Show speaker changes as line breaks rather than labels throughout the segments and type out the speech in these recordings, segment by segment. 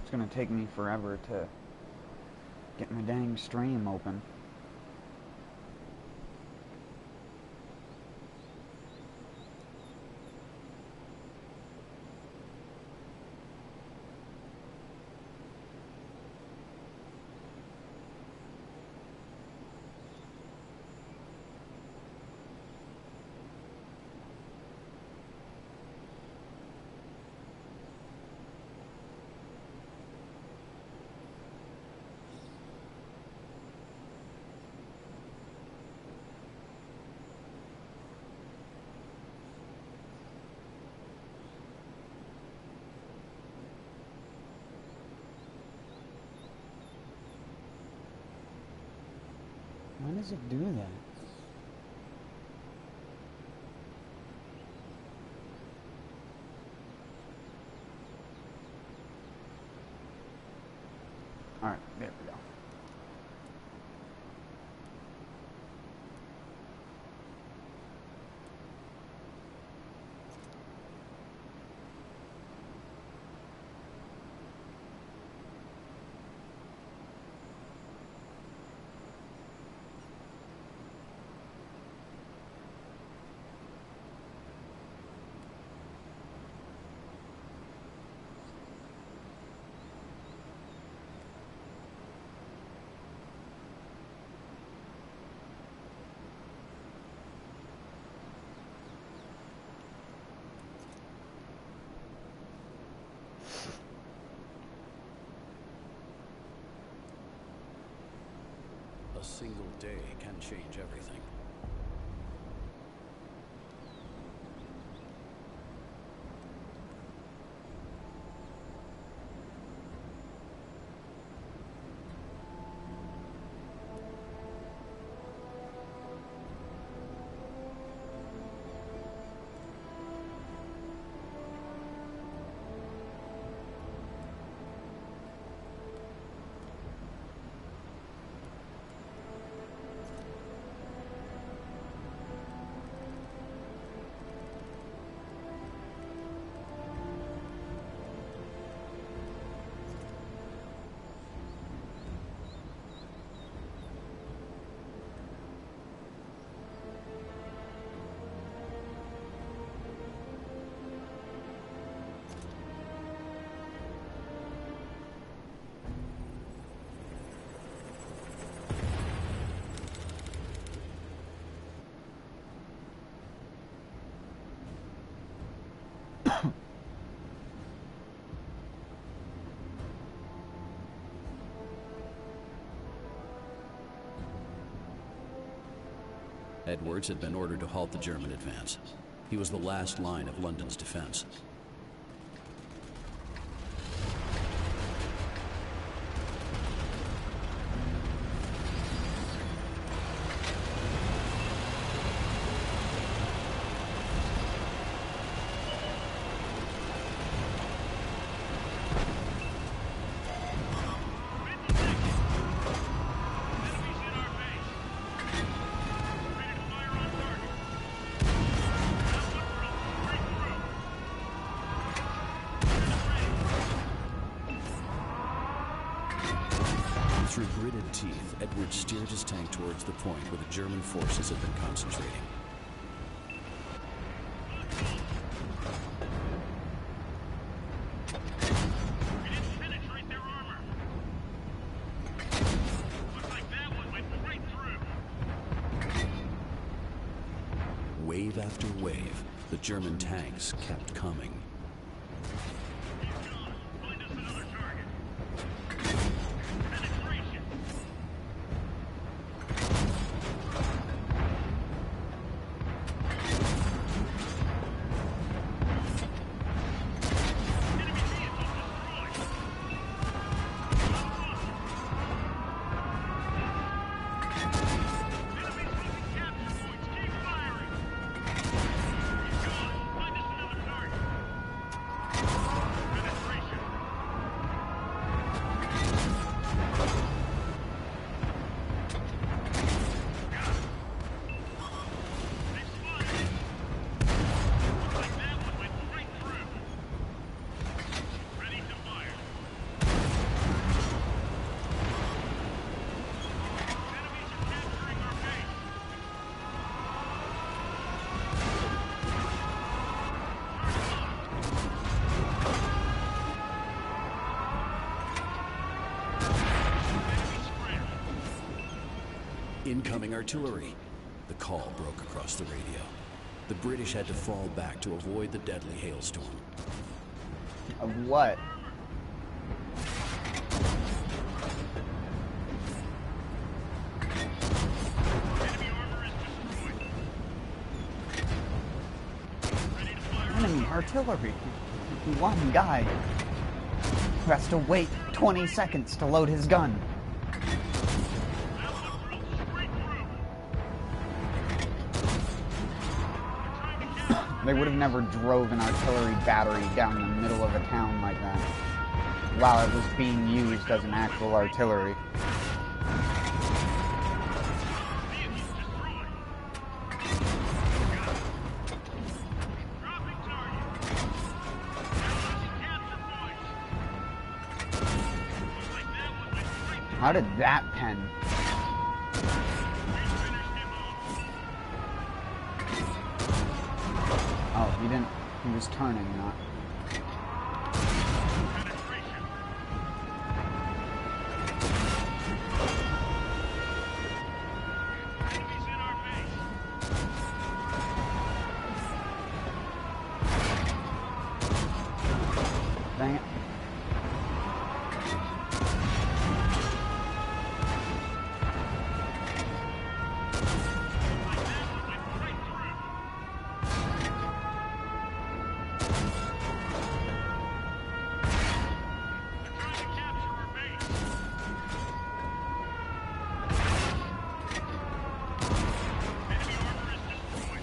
It's gonna take me forever to get my dang stream open. Why does it do that? Alright, there we go.
A single day can change everything. Edwards had been ordered to halt the German advance. He was the last line of London's defense. Through gritted teeth, Edwards steered his tank towards the point where the German forces had been concentrating.
We didn't penetrate their armor. Looks like that one went right through.
Wave after wave, the German tanks kept coming.
He's gone. Find us another target. Penetration. Enemy vehicle destroyed. Enemies losing capture points. Keep firing. He's gone. Find us another target.
Incoming artillery. The call broke across the radio. The British had to fall back to avoid the deadly hailstorm.
Of what?
Enemy armor is destroyed. Ready to fire.
Enemy artillery. One guy who has to wait 20 seconds to load his gun.
That one drilled straight through.
They would have never drove an artillery battery down the middle of a town like that while it was being used as an actual artillery.
Vehicle destroyed. Dropping target. Capture points. Looks like that one went straight through.
How did that pen?
We finished him off.
Oh, he didn't. He was turning, not.
Penetration. Enemies in our base.
Dang it.
Like that one went straight through. They're trying to capture our base. Enemy armor is destroyed.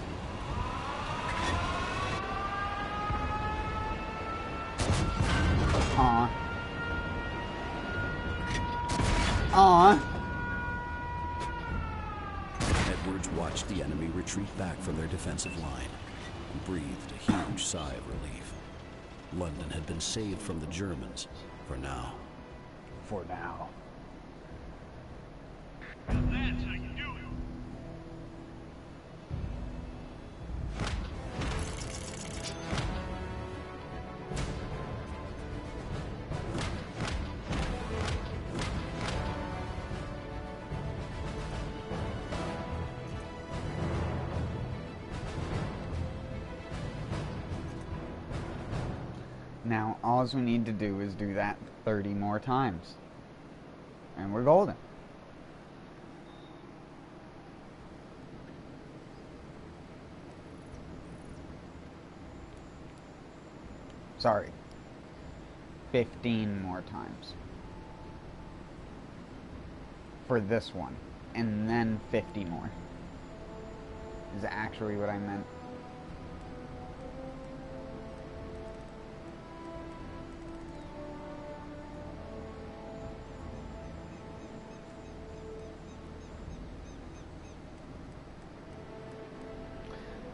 Aw. Aw.
Edwards watched the enemy retreat back from their defensive line and breathed a huge sigh of relief. London had been saved from the Germans, for now.
For now.
That's how you do it.
Now, all we need to do is do that 30 more times. And we're golden. Sorry. 15 more times. For this one. And then 50 more. Is actually what I meant.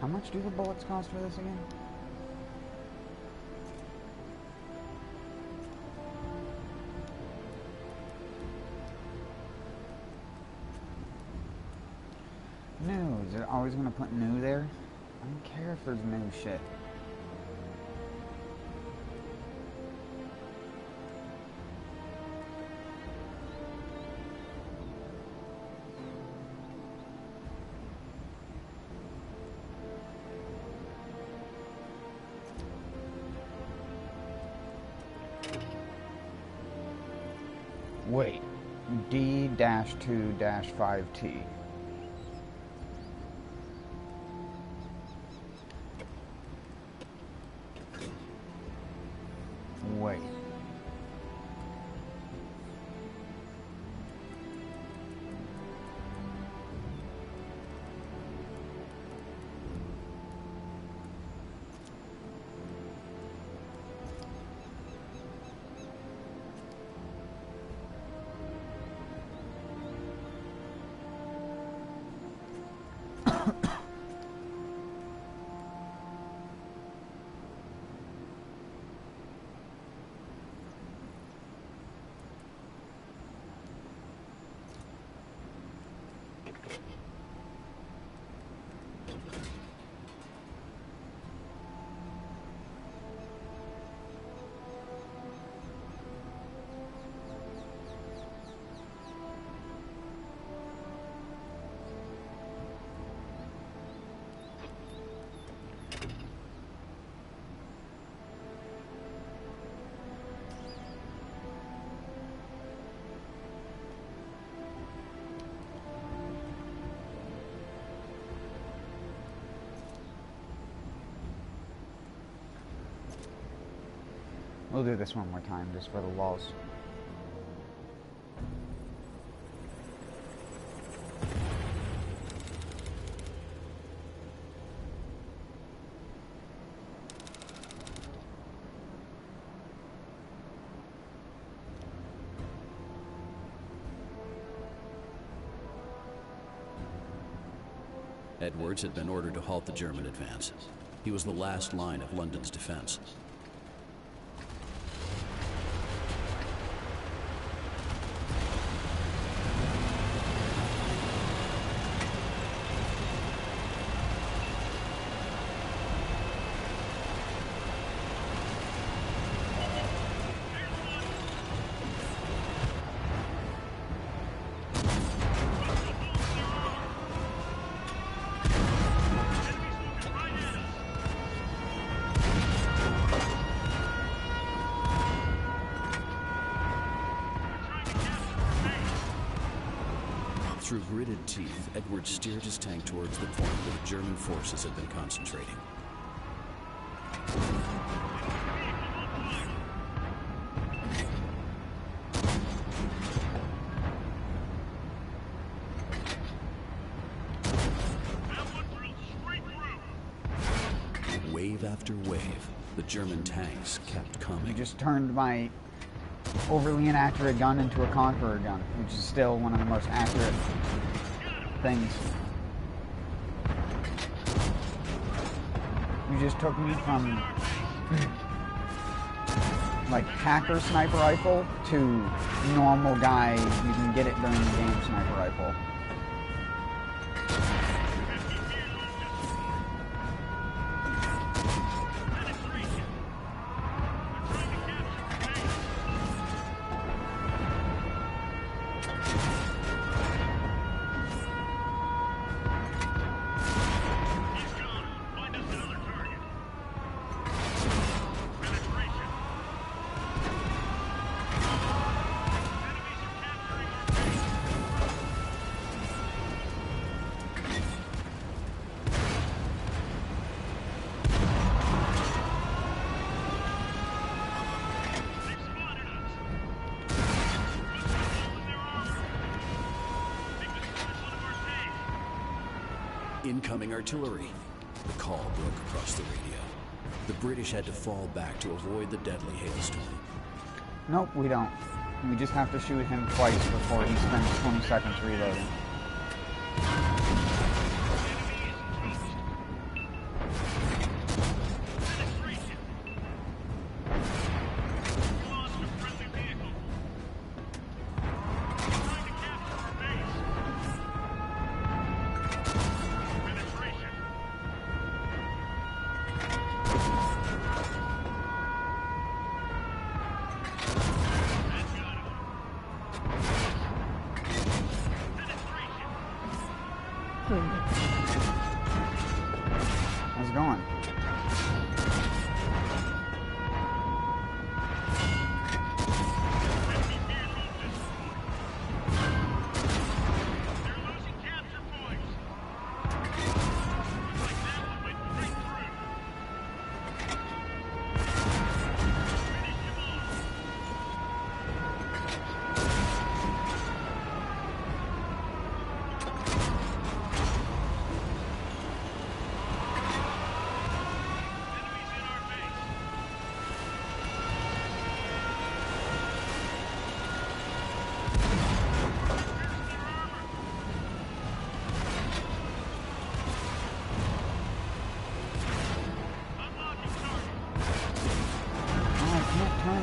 How much do the bullets cost for this again? New. Is it always going to put new there? I don't care if there's new shit. Wait. D-2-5T. Wait. We'll do this one more time, just for the lulz.
Edwards had been ordered to halt the German advance. He was the last line of London's defense. Through gritted teeth, Edwards steered his tank towards the point where the German forces had been concentrating. Wave after wave, the German tanks kept
I
coming.
just turned my overly inaccurate gun into a Conqueror gun, which is still one of the most accurate things. You just took me from like hacker sniper rifle to normal guy, you can get it during the game sniper rifle.
Incoming artillery. The call broke across the radio. The British had to fall back to avoid the deadly hailstorm.
Nope, we don't. We just have to shoot him twice before he spends 20 seconds reloading. How's it going?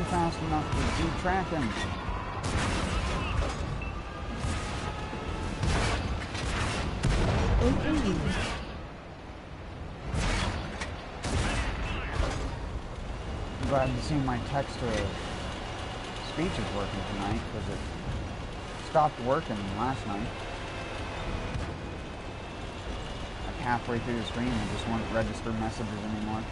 Fast enough to detrack him. I'm glad to see my text-to-speech is working tonight, because it stopped working last night. Like halfway through the stream, it just wouldn't register messages anymore.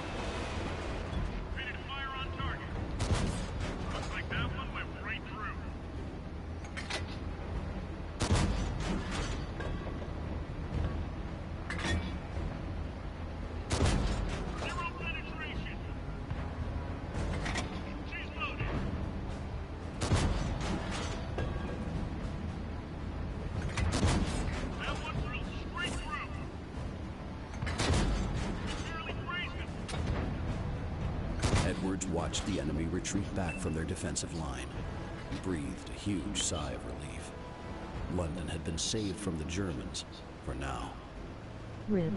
Edwards watched the enemy retreat back from their defensive line and breathed a huge sigh of relief. London had been saved from the Germans, for now.
Rib.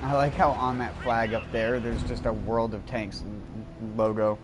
I like how on that flag up there, there's just a World of Tanks logo.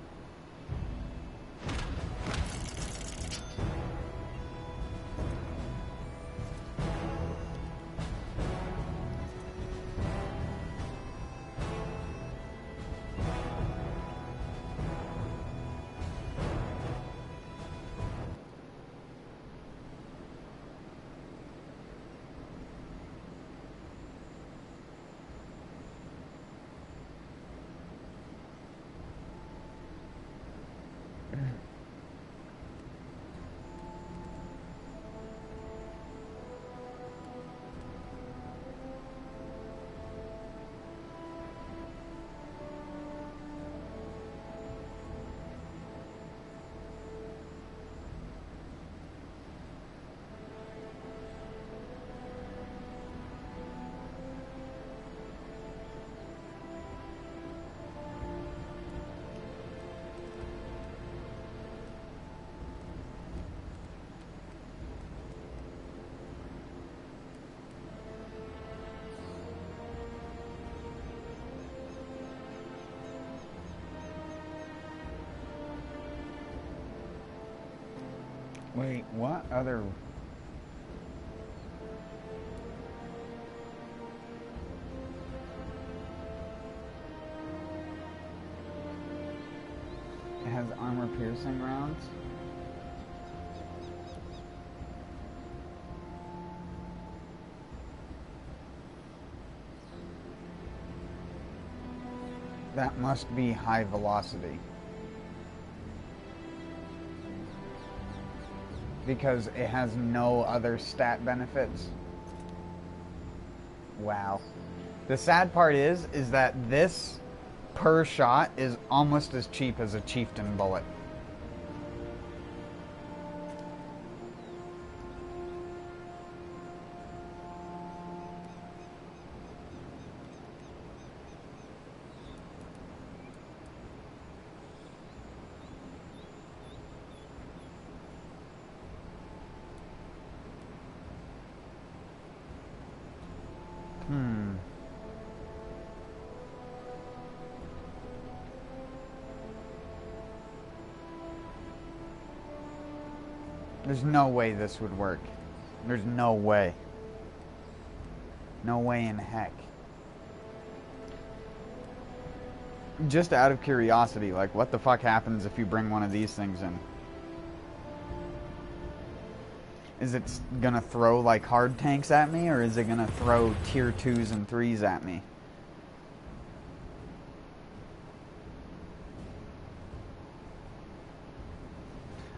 Wait, what other... It has armor-piercing rounds? That must be high velocity. Because it has no other stat benefits. Wow. The sad part is that this per shot is almost as cheap as a chieftain bullet. There's no way this would work. There's no way. No way in heck. Just out of curiosity, like, what the fuck happens if you bring one of these things in? Is it gonna throw, like, hard tanks at me, or is it gonna throw tier 2s and 3s at me?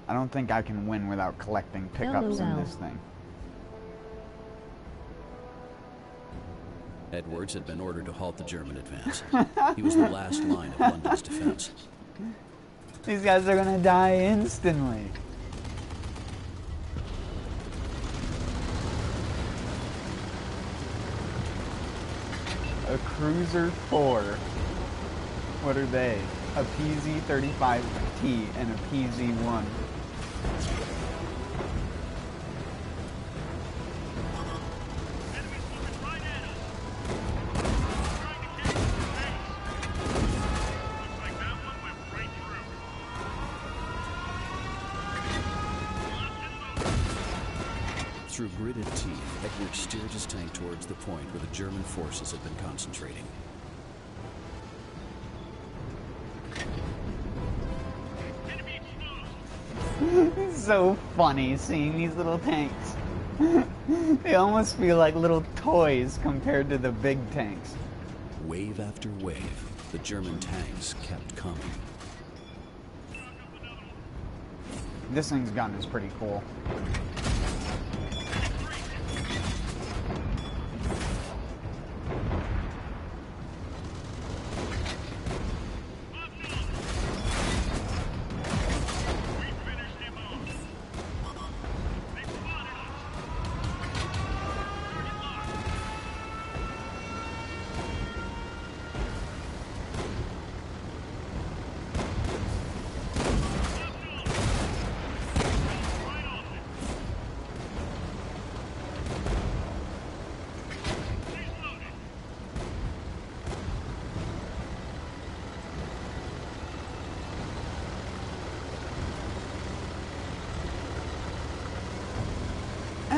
I don't think I can win without collecting pickups in this thing.
Edwards had been ordered to halt the German advance. He was the last line of London's defense.
These guys are gonna die instantly. A Cruiser 4. What are they? A PZ-35T and a PZ-1.
Enemies looking right at us. Trying to catch the tanks. Looks like that one went right through.
Through gritted teeth, Edwards steered his tank towards the point where the German forces had been concentrating.
It's so funny seeing these little tanks. They almost feel like little toys compared to the big tanks.
Wave after wave, the German tanks kept coming.
This thing's gun is pretty cool.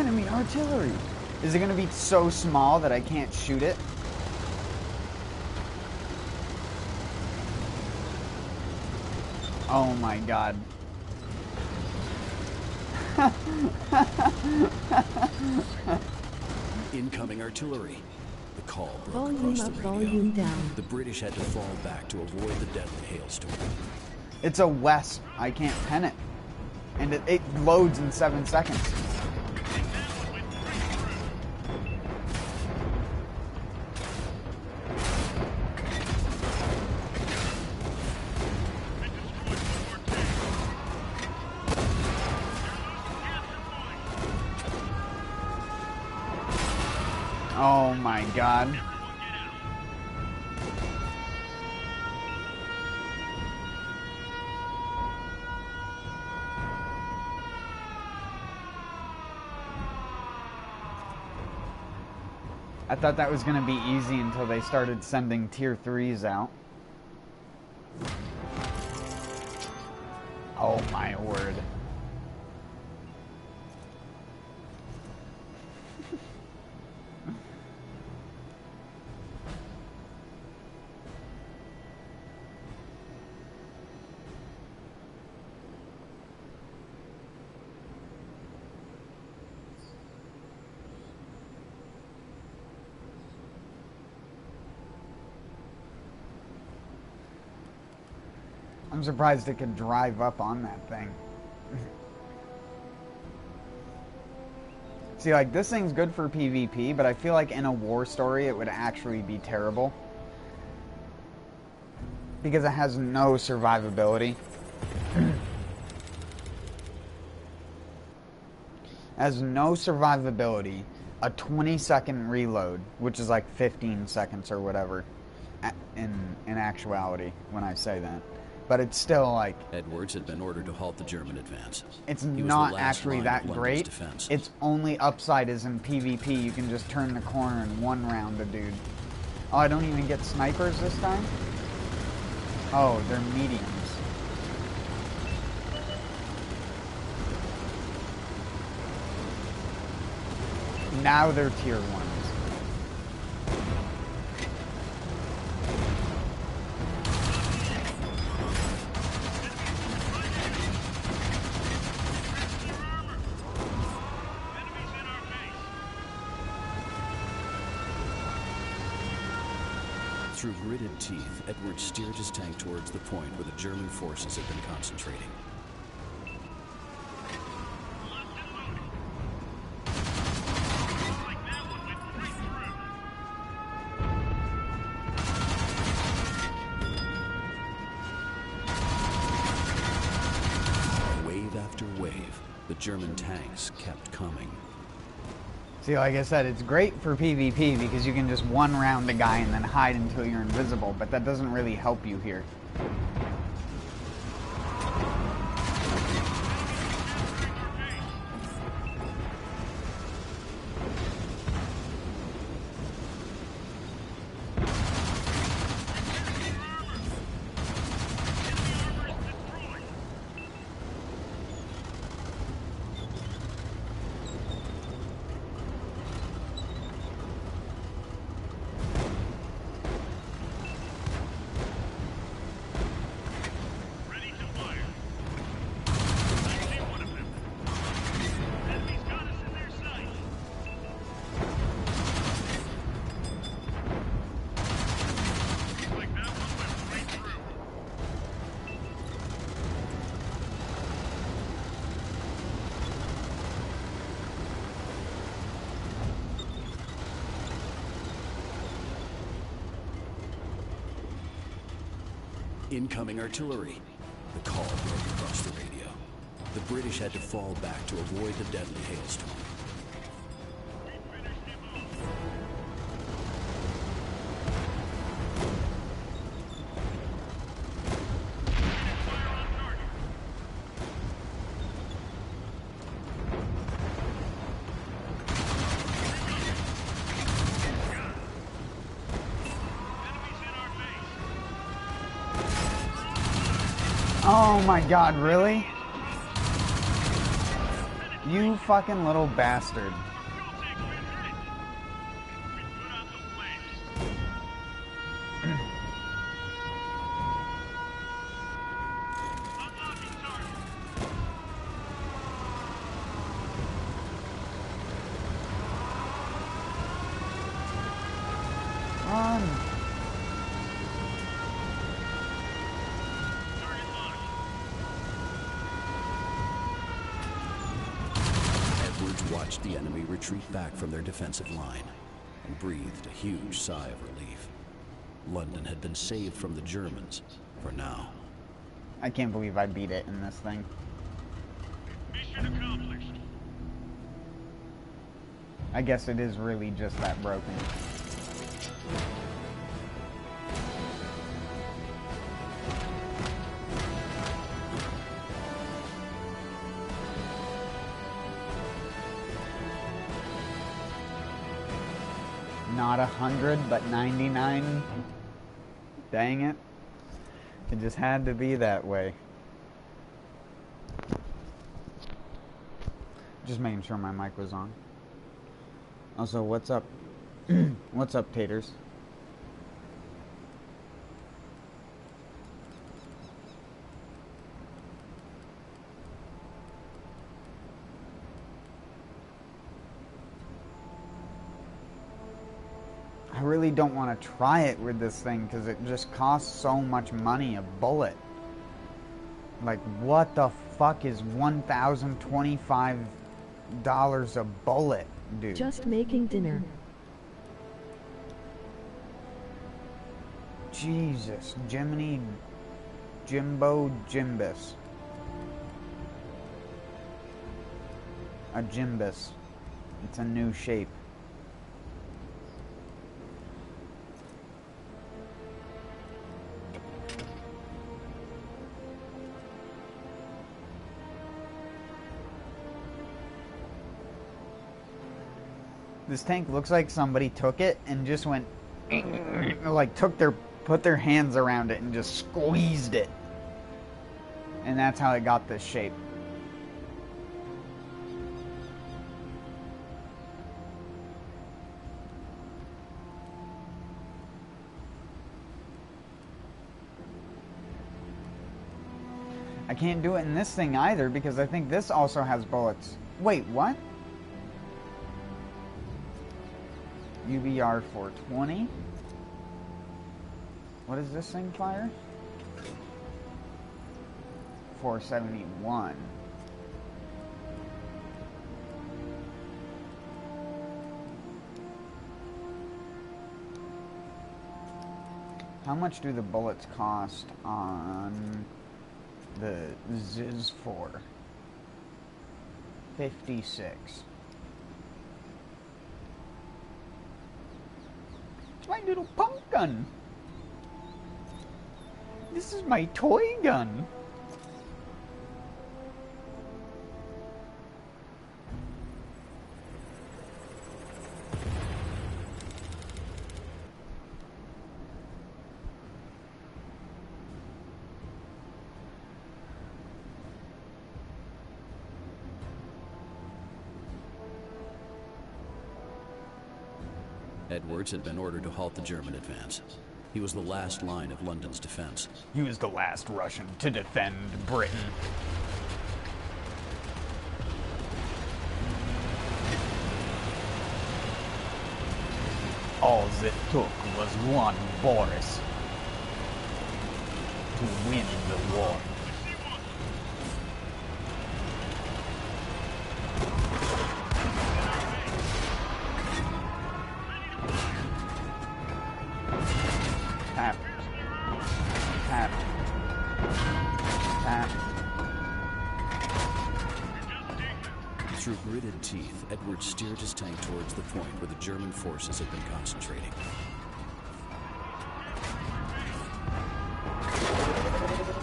Enemy artillery! Is it gonna be so small that I can't shoot it? Oh my god.
Incoming artillery. The call broke
Volume
across
up,
the radio.
volume down.
The British had to fall back to avoid the deadly hailstorm.
It's a Wasp. I can't pen it. And it loads in 7 seconds. Oh my god. I thought that was going to be easy until they started sending tier 3s out. Oh my word. I'm surprised it could drive up on that thing. See, like, this thing's good for PvP, but I feel like in a war story it would actually be terrible. Because it has no survivability. Has no survivability. A 20-second reload, which is like 15 seconds or whatever, in actuality, when I say that. But it's still like...
Edwards had been ordered to halt the German advance.
It's
He was the
not
last
actually
line
that
of London's
great.
defense.
Its only upside is in PvP. You can just turn the corner and one round a dude. Oh, I don't even get snipers this time? Oh, they're mediums. Now they're tier 1s.
Through gritted teeth, Edwards steered his tank towards the point where the German forces had been concentrating. Wave after wave, the German tanks kept coming.
See, like I said, it's great for PvP because you can just one round a guy and then hide until you're invisible, but that doesn't really help you here.
Incoming artillery. The call broke across the radio. The British had to fall back to avoid the deadly hailstorm.
Oh my god, really? You fucking little bastard. Run.
Edwards watched the enemy retreat back from their defensive line and breathed a huge sigh of relief. London had been saved from the Germans, for now.
I can't believe I beat it in this thing.
Mission accomplished.
I guess it is really just that broken. Not 100, but 99. Dang it. It just had to be that way. Just making sure my mic was on. Also, what's up? What's up, taters? I really don't want to try it with this thing because it just costs so much money a bullet. Like, what the fuck is $1,025 a bullet, dude?
Just making dinner.
Jesus, Jiminy, Jimbo, Jimbus. A Jimbus. It's a new shape. This tank looks like somebody took it and just went, like put their hands around it and just squeezed it. And that's how it got this shape. I can't do it in this thing either because I think this also has bullets. Wait, what? UBR 420. What does this thing fire? 471. How much do the bullets cost on the Ziz 4? 56. It's my little pump gun. This is my toy gun.
Edwards had been ordered to halt the German advance. He was the last line of London's defense.
He was the last Russian to defend Britain. All it took was one Boris to win the war. Tap. Tap. Tap.
Through gritted teeth, Edwards steered his tank towards the point where the German forces had been concentrating.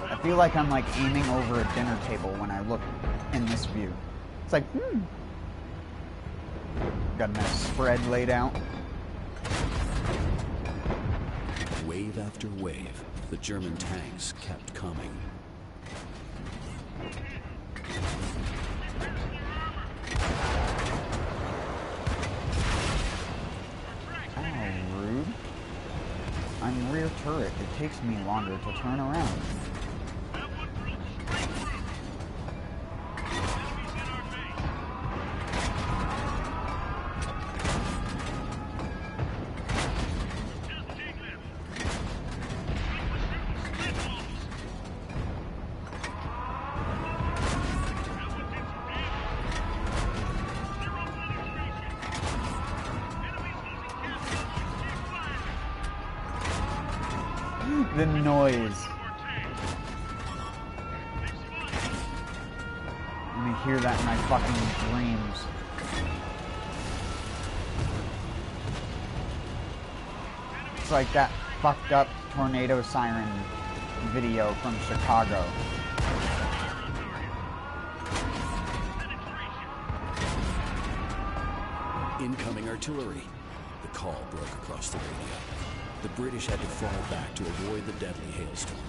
I feel like I'm like aiming over a dinner table when I look in this view. It's like, got a nice spread laid out.
Wave after wave, the German tanks kept coming.
turret, it takes me longer to turn around.
That one drilled straight through. Enemies in our base. Just dig them. We were shooting split balls. That one did some damage. Zero penetration. Enemies losing capture points. Keep firing.
The noise.
More tanks. They spotted.
And I hear that in my fucking dreams. It's like that fucked up tornado siren video from Chicago.
Incoming artillery. The call broke across the radio. The British had to fall back to avoid the deadly hailstorm.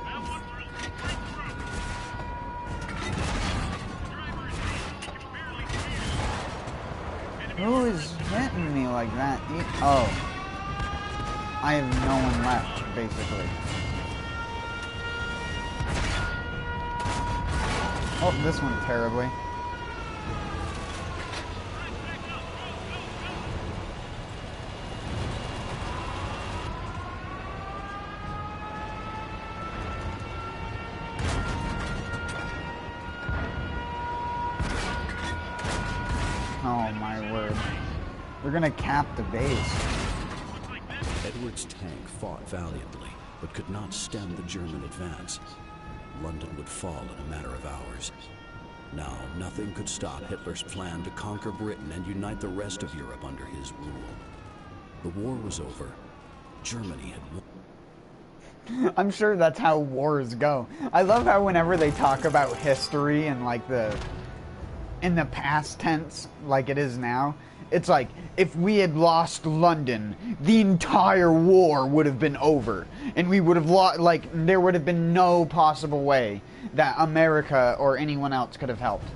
That one drilled straight through. Driver is hit. He can barely steer.
Who is hitting me like that? Oh. I have no one left, basically. Oh, this one terribly. Oh my word. We're gonna cap the base.
Edward's tank fought valiantly, but could not stem the German advance. London would fall in a matter of hours. Now, nothing could stop Hitler's plan to conquer Britain and unite the rest of Europe under his rule. The war was over. Germany had won.
I'm sure that's how wars go. I love how whenever they talk about history and like in the past tense, like it is now, it's like, if we had lost London, the entire war would have been over. And we would have lost, like, there would have been no possible way that America or anyone else could have helped.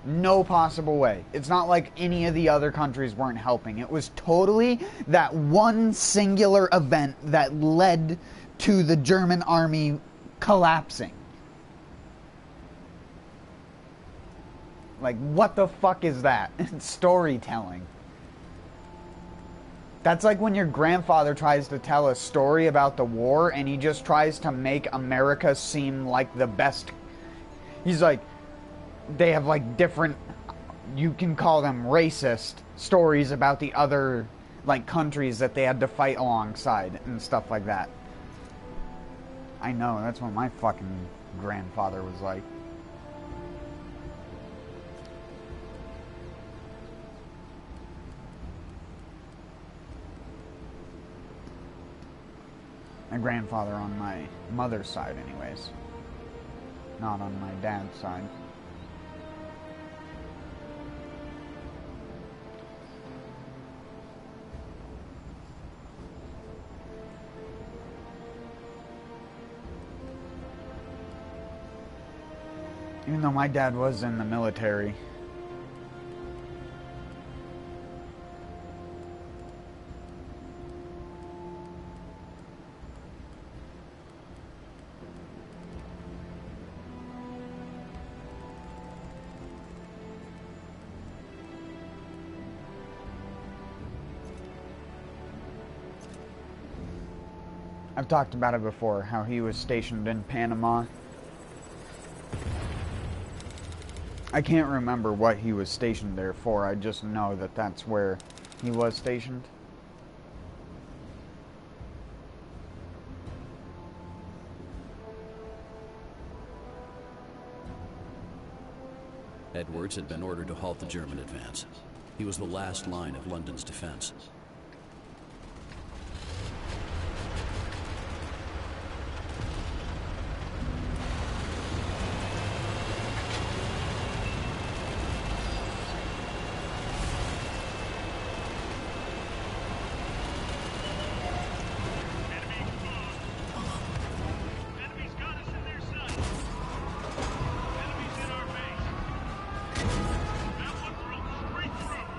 No possible way. It's not like any of the other countries weren't helping. It was totally that one singular event that led to the German army collapsing. Like, what the fuck is that? It's storytelling. That's like when your grandfather tries to tell a story about the war and he just tries to make America seem like the best. He's like, they have like different, you can call them racist stories about the other like countries that they had to fight alongside and stuff like that. I know, that's what my fucking grandfather was like. My grandfather on my mother's side anyways. Not on my dad's side. Even though my dad was in the military. I've talked about it before, how he was stationed in Panama. I can't remember what he was stationed there for, I just know that that's where he was stationed.
Edwards had been ordered to halt the German advance. He was the last line of London's defense.
Enemies got us in their sights. Enemies in our base. That one drilled straight through.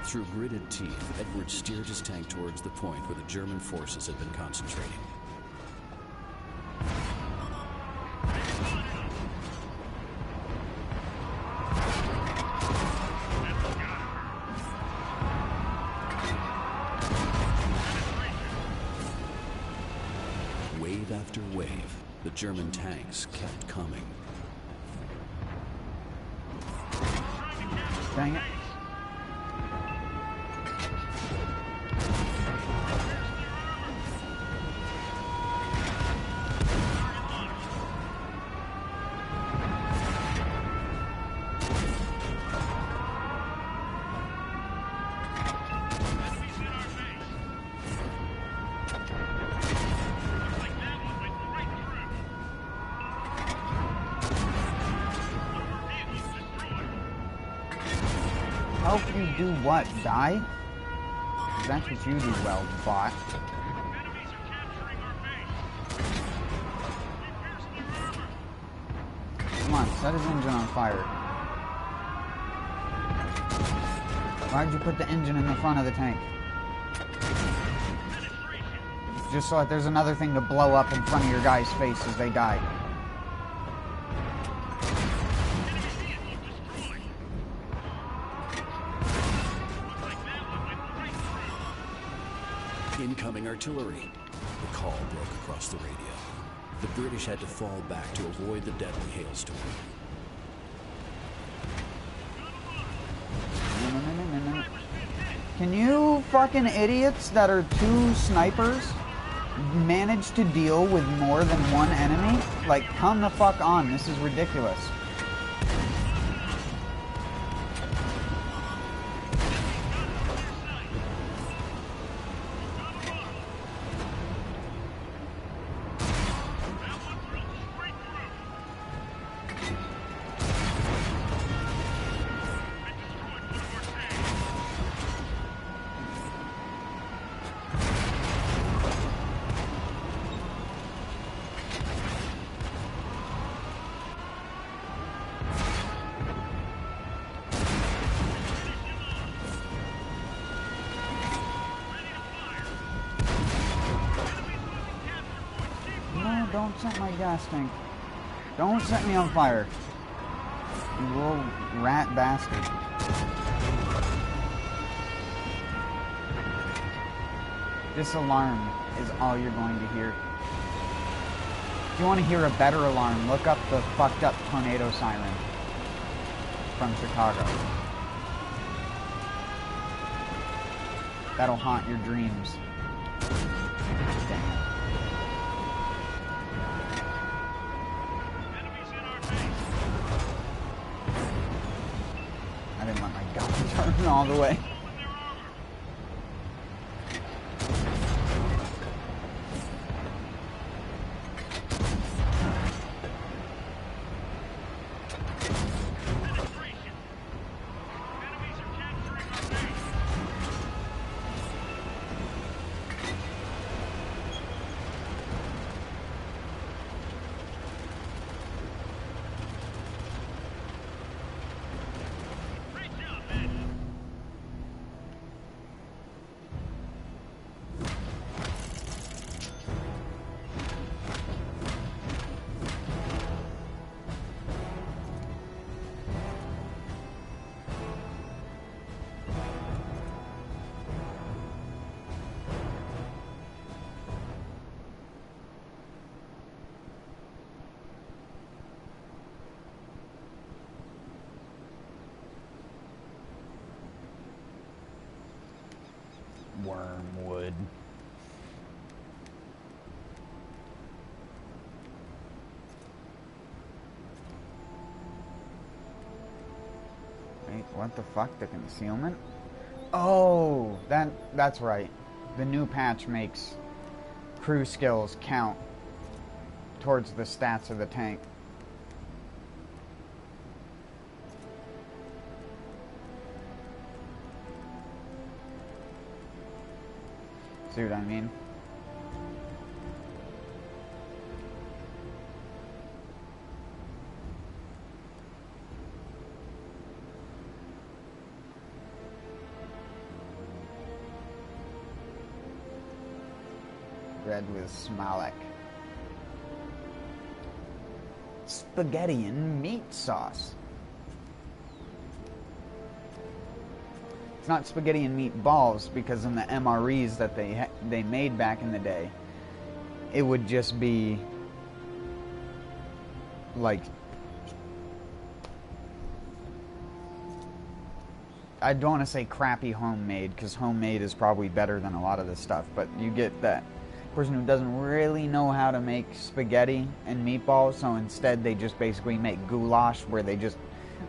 Through gritted teeth, Edward steered his tank towards the point where the German forces had been concentrating. Wave after wave, the German tanks kept coming.
Dang it. Help you do what? Die? That's what you do well, bot.
Enemies are capturing our base. We pierced their armor.
Come on, set his engine on fire. Why'd you put the engine in the front of the tank? Just so that there's another thing to blow up in front of your guy's face as they die.
Incoming artillery. The call broke across the radio. The British had to fall back to avoid the deadly hailstorm.
Can you fucking idiots that are two snipers manage to deal with more than one enemy? Like, come the fuck on. This is ridiculous. Don't set my gas tank. Don't set me on fire. You little rat bastard. This alarm is all you're going to hear. If you want to hear a better alarm, look up the fucked up tornado siren from Chicago. That'll haunt your dreams. Dang it. I didn't let my gun turn all the way. Wormwood. Wait, what the fuck? The concealment? Oh, that's right. The new patch makes crew skills count towards the stats of the tank. See what I mean? bread with smalak. Spaghetti and meat sauce. It's not spaghetti and meatballs, because in the MREs that they made back in the day, it would just be like, I don't want to say crappy homemade, because homemade is probably better than a lot of this stuff, but you get that person who doesn't really know how to make spaghetti and meatballs, so instead they just basically make goulash, where they just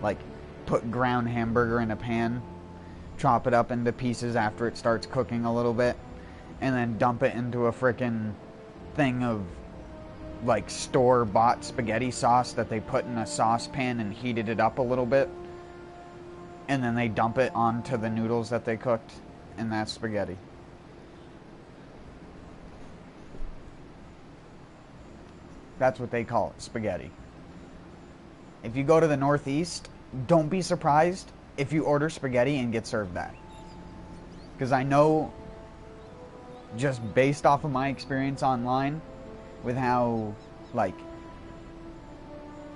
like put ground hamburger in a pan, chop it up into pieces after it starts cooking a little bit, and then dump it into a frickin' thing of like store-bought spaghetti sauce that they put in a saucepan and heated it up a little bit, and then they dump it onto the noodles that they cooked, and that's spaghetti. That's what they call it, spaghetti. If you go to the Northeast, don't be surprised if you order spaghetti and get served that. Because I know, just based off of my experience online, with how, like,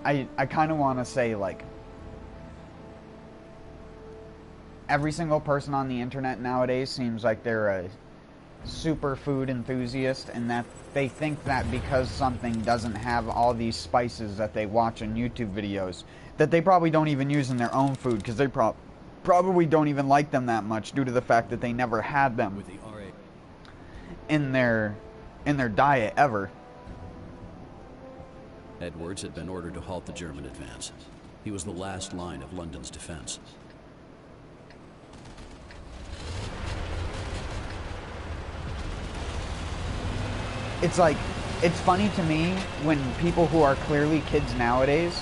I kind of want to say, like, every single person on the internet nowadays seems like they're a super food enthusiast, and that they think that because something doesn't have all these spices that they watch in YouTube videos, that they probably don't even use in their own food, because they probably don't even like them that much due to the fact that they never had them
With the RA
in their diet ever.
Edwards had been ordered to halt the German advance. He was the last line of London's defense.
It's like, it's funny to me when people who are clearly kids nowadays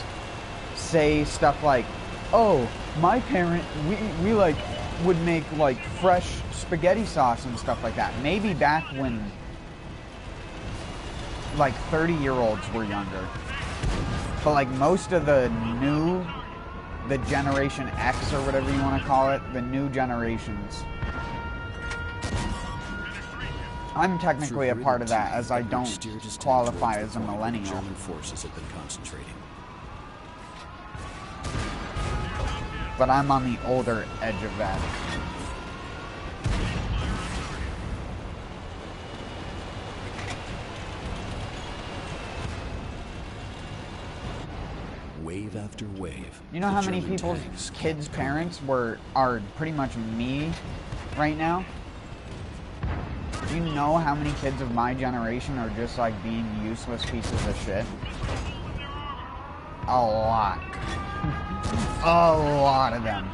say stuff like, oh, my parent, we like, would make like fresh spaghetti sauce and stuff like that. Maybe back when like 30-year-olds were younger. But like most of the Generation X or whatever you want to call it, the new generations, I'm technically a part of that, as I don't qualify as a millennial.
German forces had been concentrating.
But I'm on the older edge of that.
Wave after wave.
You know
the
how many
German
people's
tanks
kids'
kept
parents are pretty much me right now? Do you know how many kids of my generation are just like being useless pieces of shit? A lot. A lot of them.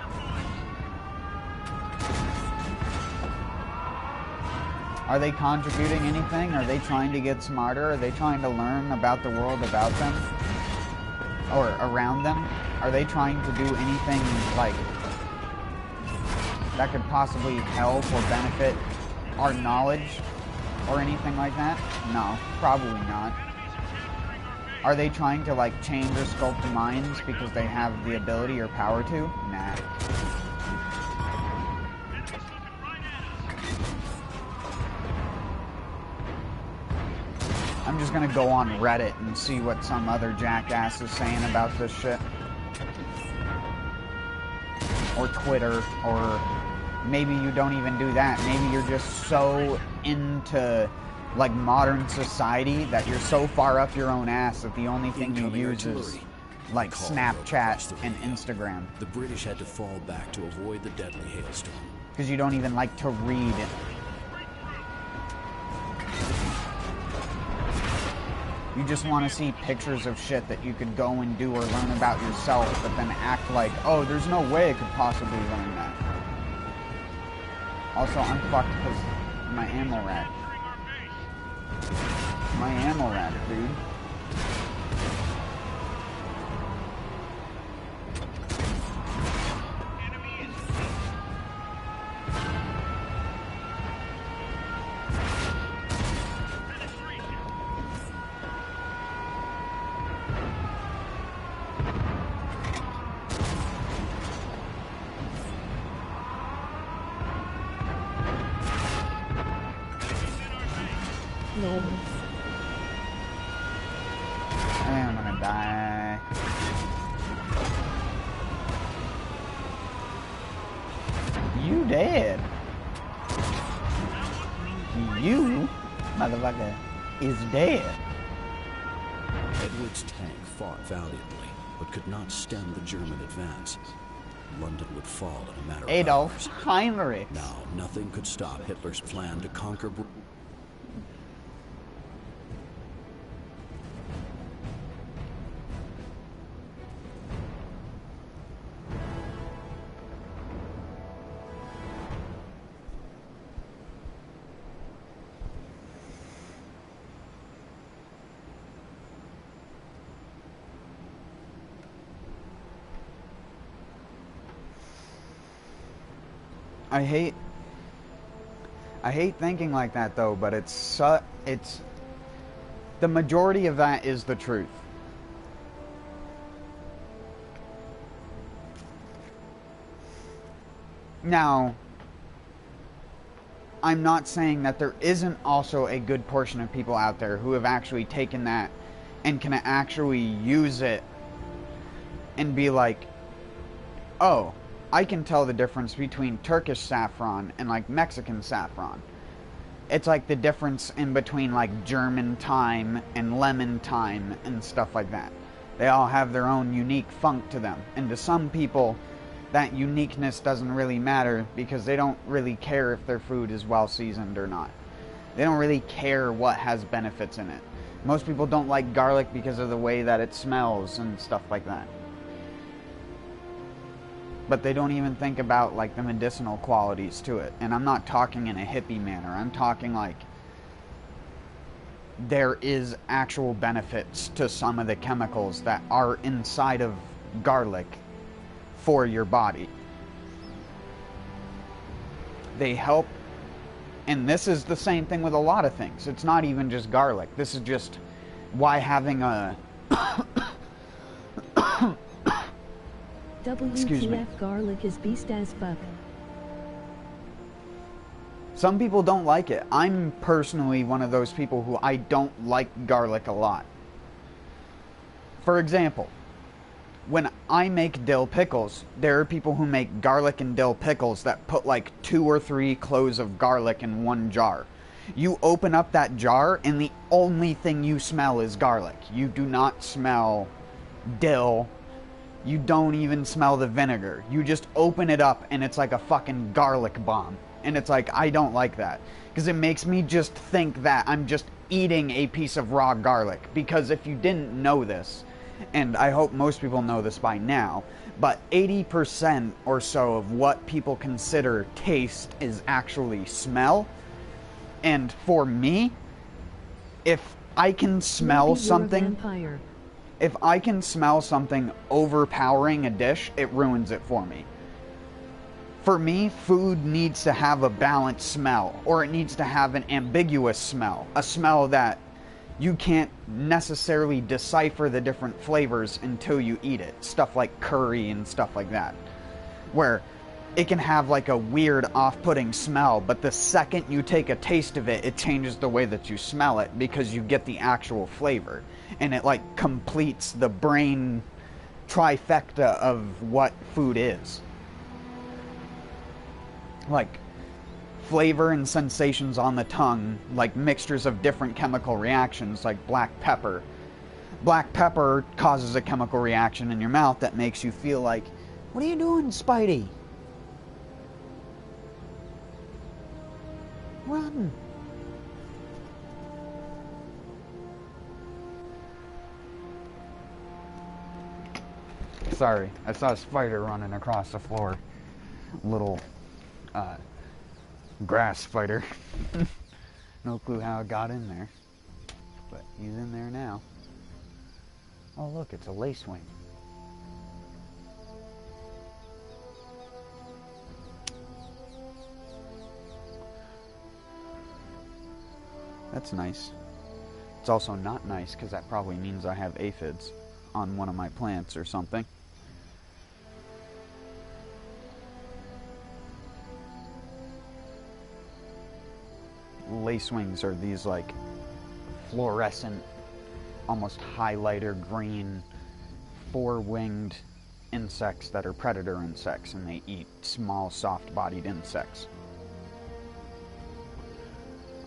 Are they contributing anything? Are they trying to get smarter? Are they trying to learn about the world about them? Or around them? Are they trying to do anything like that could possibly help or benefit our knowledge or anything like that? No, probably not. Are they trying to like change or sculpt minds because they have the ability or power to? Nah. I'm just gonna go on Reddit and see what some other jackass is saying about this shit. Or Twitter, or maybe you don't even do that. Maybe you're just so into like modern society that you're so far up your own ass that the only thing you use is like Snapchat and Instagram.
The British had to fall back to avoid the deadly hailstorm.
Because you don't even like to read. You just want to see pictures of shit that you could go and do or learn about yourself, but then act like, oh, there's no way I could possibly learn that. Also, I'm fucked because my ammo rack. My ammo rack, dude.
Lord.
I think I'm gonna die. You dead. You, motherfucker, is dead.
Edward's tank fought valiantly, but could not stem the German advance. London would fall in a matter of
Adolf
hours.
Heinrich.
Now, nothing could stop Hitler's plan to conquer
I hate thinking like that though, but it's the majority of that is the truth. Now, I'm not saying that there isn't also a good portion of people out there who have actually taken that and can actually use it and be like, oh, I can tell the difference between Turkish saffron and like Mexican saffron. It's like the difference in between like German thyme and lemon thyme and stuff like that. They all have their own unique funk to them. And to some people, that uniqueness doesn't really matter because they don't really care if their food is well seasoned or not. They don't really care what has benefits in it. Most people don't like garlic because of the way that it smells and stuff like that. But they don't even think about like the medicinal qualities to it. And I'm not talking in a hippie manner. I'm talking like there is actual benefits to some of the chemicals that are inside of garlic for your body. They help, and this is the same thing with a lot of things. It's not even just garlic. This is just why having a
WTF garlic is beast as fuck.
Some people don't like it. I'm personally one of those people who I don't like garlic a lot. For example, when I make dill pickles, there are people who make garlic and dill pickles that put like 2 or 3 cloves of garlic in one jar. You open up that jar and the only thing you smell is garlic. You do not smell dill. You don't even smell the vinegar. You just open it up and it's like a fucking garlic bomb. And it's like, I don't like that. Because it makes me just think that I'm just eating a piece of raw garlic. Because if you didn't know this, and I hope most people know this by now, but 80% or so of what people consider taste is actually smell. And for me, if I can smell something... If I can smell something overpowering a dish, it ruins it for me. For me, food needs to have a balanced smell, or it needs to have an ambiguous smell. A smell that you can't necessarily decipher the different flavors until you eat it. Stuff like curry and stuff like that. Where it can have like a weird off-putting smell, but the second you take a taste of it, it changes the way that you smell it because you get the actual flavor. And it like completes the brain trifecta of what food is. Like flavor and sensations on the tongue, like mixtures of different chemical reactions, like black pepper. Black pepper causes a chemical reaction in your mouth that makes you feel like, what are you doing, Spidey? Run. Sorry, I saw a spider running across the floor. Little, grass spider. No clue how it got in there. But he's in there now. Oh look, it's a lacewing. That's nice. It's also not nice because that probably means I have aphids on one of my plants or something. Lacewings are these like fluorescent, almost highlighter green, four-winged insects that are predator insects, and they eat small, soft-bodied insects.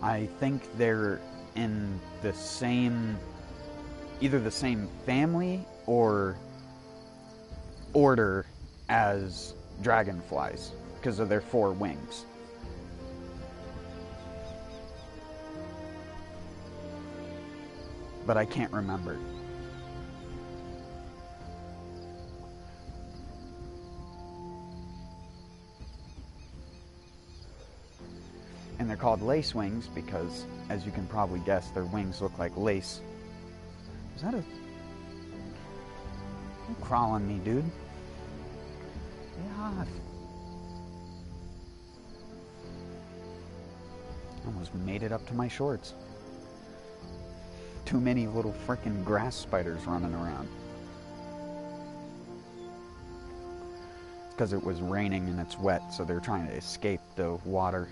I think they're in the same, either the same family or order as dragonflies because of their four wings. But I can't remember. And they're called lace wings because, as you can probably guess, their wings look like lace. Is that a... Don't crawl on me, dude. Get off. Almost made it up to my shorts. Too many little frickin' grass spiders running around. It's because it was raining and it's wet, so they're trying to escape the water.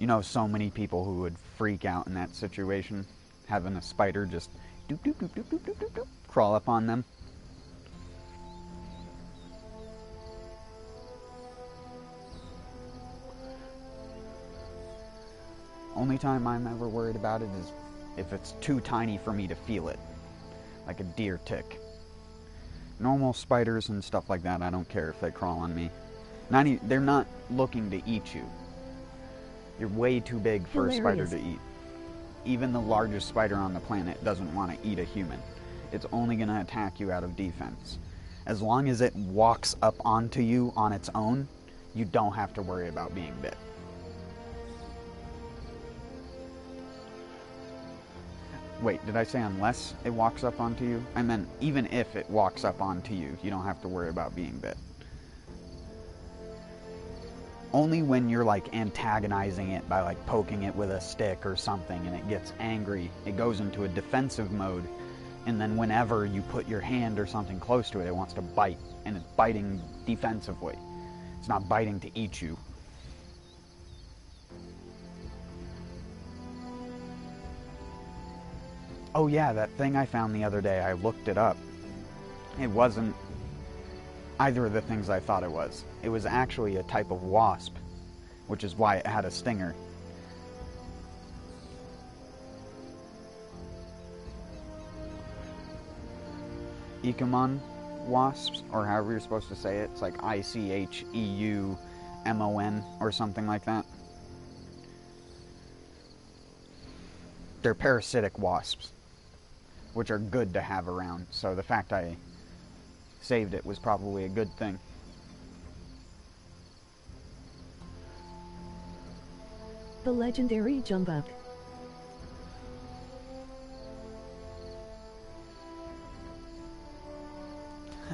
You know, so many people who would freak out in that situation, having a spider just doop, doop, doop, doop, doop, doop, doop, doop, crawl up on them. Only time I'm ever worried about it is if it's too tiny for me to feel it, like a deer tick. Normal spiders and stuff like that, I don't care if they crawl on me. They're not looking to eat you. You're way too big for a spider to eat. Even the largest spider on the planet doesn't want to eat a human. It's only going to attack you out of defense. As long as it walks up onto you on its own, you don't have to worry about being bit. Wait, did I say unless it walks up onto you? I meant even if it walks up onto you, you don't have to worry about being bit. Only when you're like antagonizing it by like poking it with a stick or something and it gets angry, it goes into a defensive mode, and then whenever you put your hand or something close to it, it wants to bite, and it's biting defensively. It's not biting to eat you. Oh yeah, that thing I found the other day, I looked it up. It wasn't either of the things I thought it was. It was actually a type of wasp, which is why it had a stinger. Ichneumon wasps, or however you're supposed to say it. It's like Icheumon or something like that. They're parasitic wasps, which are good to have around, so the fact I saved it was probably a good thing.
The legendary Jumbuck.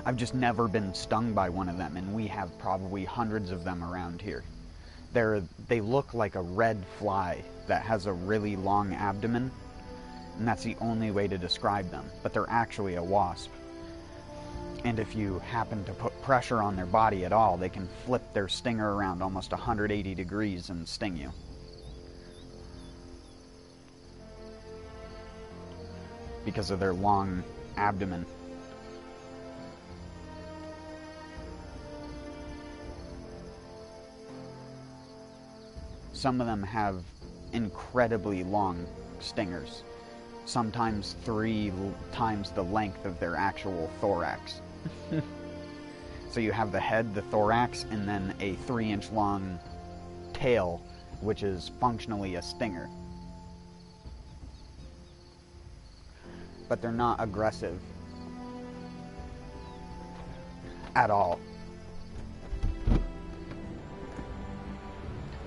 I've just never been stung by one of them, and we have probably hundreds of them around here. They look like a red fly that has a really long abdomen, and that's the only way to describe them, but they're actually a wasp. And if you happen to put pressure on their body at all, they can flip their stinger around almost 180 degrees and sting you. Because of their long abdomen. Some of them have incredibly long stingers, sometimes 3 times the length of their actual thorax. So you have the head, the thorax, and then a 3-inch long tail, which is functionally a stinger. But they're not aggressive at all.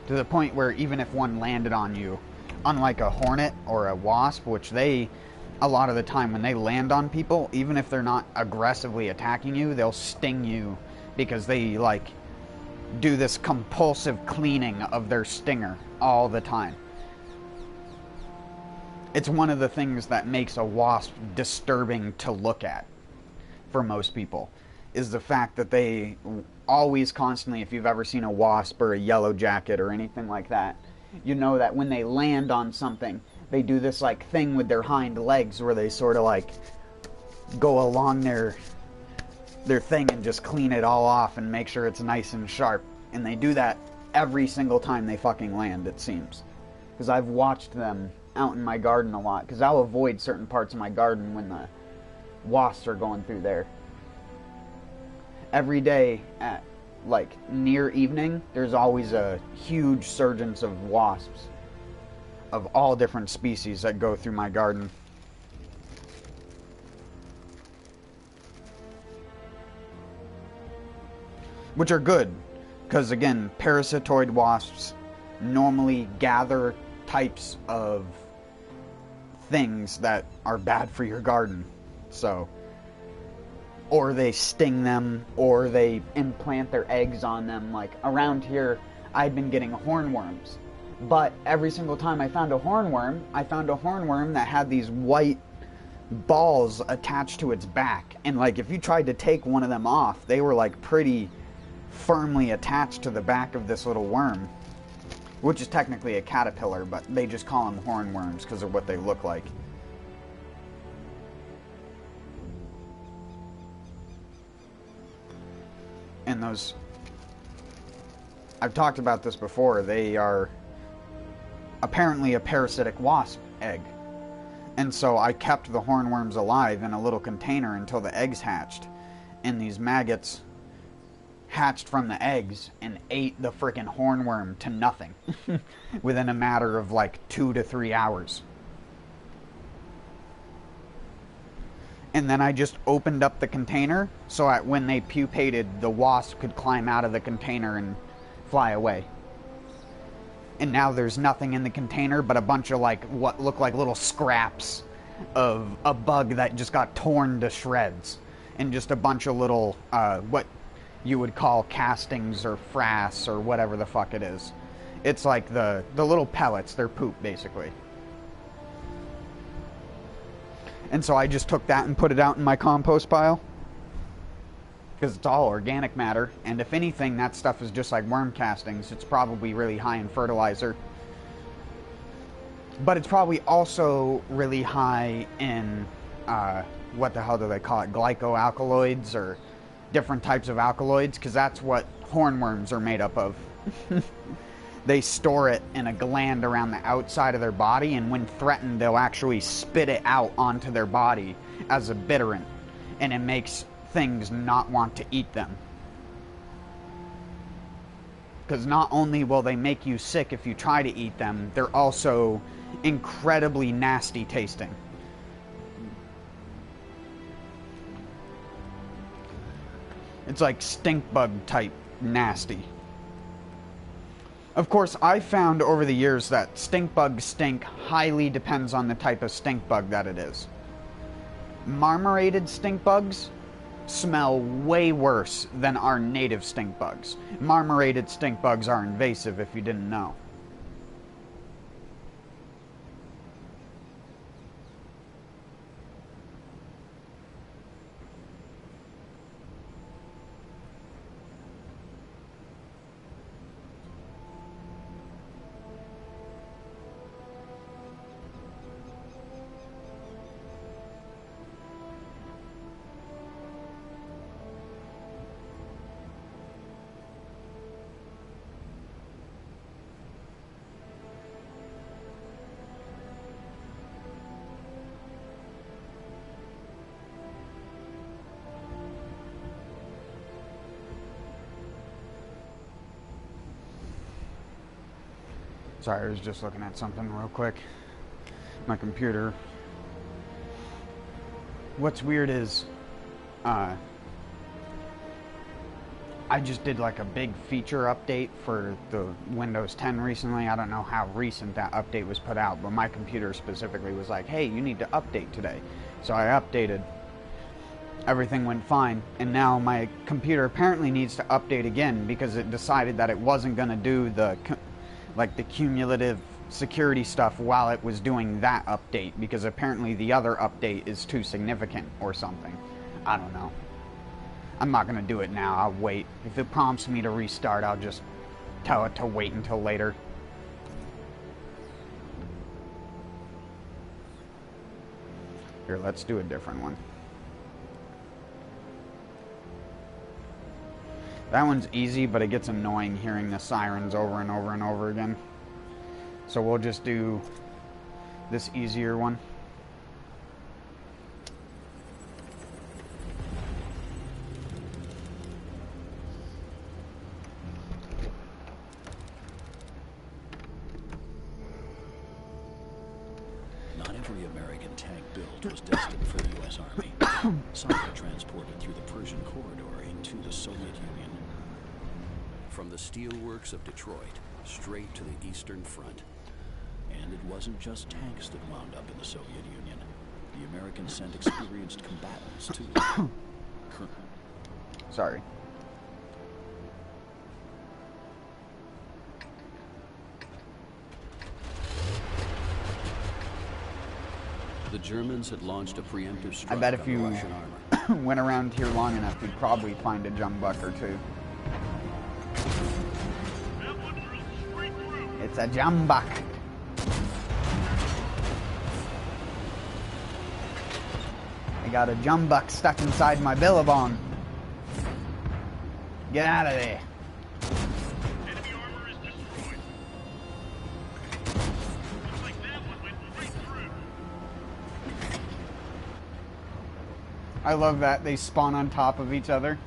To the point where even if one landed on you, unlike a hornet or a wasp, which a lot of the time when they land on people, even if they're not aggressively attacking you, they'll sting you because they like do this compulsive cleaning of their stinger all the time. It's one of the things that makes a wasp disturbing to look at for most people. is the fact that they always constantly, if you've ever seen a wasp or a yellow jacket or anything like that, you know that when they land on something, they do this like thing with their hind legs where they sort of like go along their thing and just clean it all off and make sure it's nice and sharp. And they do that every single time they fucking land, it seems. Because I've watched them out in my garden a lot, because I'll avoid certain parts of my garden when the wasps are going through there. Every day at like near evening, there's always a huge surgence of wasps of all different species that go through my garden. Which are good, because again, parasitoid wasps normally gather types of things that are bad for your garden. So, or they sting them, or they implant their eggs on them. Like around here, I've been getting hornworms. But every single time I found a hornworm that had these white balls attached to its back. And like if you tried to take one of them off, they were like pretty firmly attached to the back of this little worm, which is technically a caterpillar, but they just call them hornworms because of what they look like. And those, I've talked about this before, they are apparently a parasitic wasp egg. And so I kept the hornworms alive in a little container until the eggs hatched. And these maggots hatched from the eggs and ate the freaking hornworm to nothing within a matter of like 2 to 3 hours. And then I just opened up the container so that when they pupated, the wasp could climb out of the container and fly away. And now there's nothing in the container but a bunch of like what look like little scraps of a bug that just got torn to shreds, and just a bunch of little what you would call castings or frass or whatever the fuck it is. It's like the little pellets, they're poop basically. And so I just took that and put it out in my compost pile, because it's all organic matter, and if anything, that stuff is just like worm castings. It's probably really high in fertilizer, but it's probably also really high in what the hell do they call it, glycoalkaloids or different types of alkaloids, because that's what hornworms are made up of. They store it in a gland around the outside of their body, and when threatened, they'll actually spit it out onto their body as a bitterant, and it makes things not want to eat them. Because not only will they make you sick if you try to eat them, they're also incredibly nasty tasting. It's like stink bug type nasty. Of course, I've found over the years that stink bug stink highly depends on the type of stink bug that it is. Marmorated stink bugs smell way worse than our native stink bugs. Marmorated stink bugs are invasive, if you didn't know. Sorry, I was just looking at something real quick. My computer. What's weird is, I just did like a big feature update for the Windows 10 recently. I don't know how recent that update was put out, but my computer specifically was like, hey, you need to update today. So I updated. Everything went fine, and now my computer apparently needs to update again because it decided that it wasn't going to do the cumulative security stuff while it was doing that update, because apparently the other update is too significant or something. I don't know. I'm not gonna do it now. I'll wait. If it prompts me to restart, I'll just tell it to wait until later. Here, let's do a different one. That one's easy, but it gets annoying hearing the sirens over and over and over again. So we'll just do this easier one.
Not every American tank built was destined for the U.S. Army. Some were transported through the Persian corridor into the Soviet Union. From the steelworks of Detroit, straight to the Eastern Front. And it wasn't just tanks that wound up in the Soviet Union. The Americans sent experienced combatants, too.
Sorry.
The Germans had launched a preemptive strike
I bet if
on the
you
Russian armor.
went around here long enough, you'd probably find a jumbuck or two.
That one drilled straight through.
It's a jumbuck. I got a jumbuck stuck inside my billabong. Get out of there.
Enemy armor is destroyed. Looks like that one went right through.
I love that they spawn on top of each other.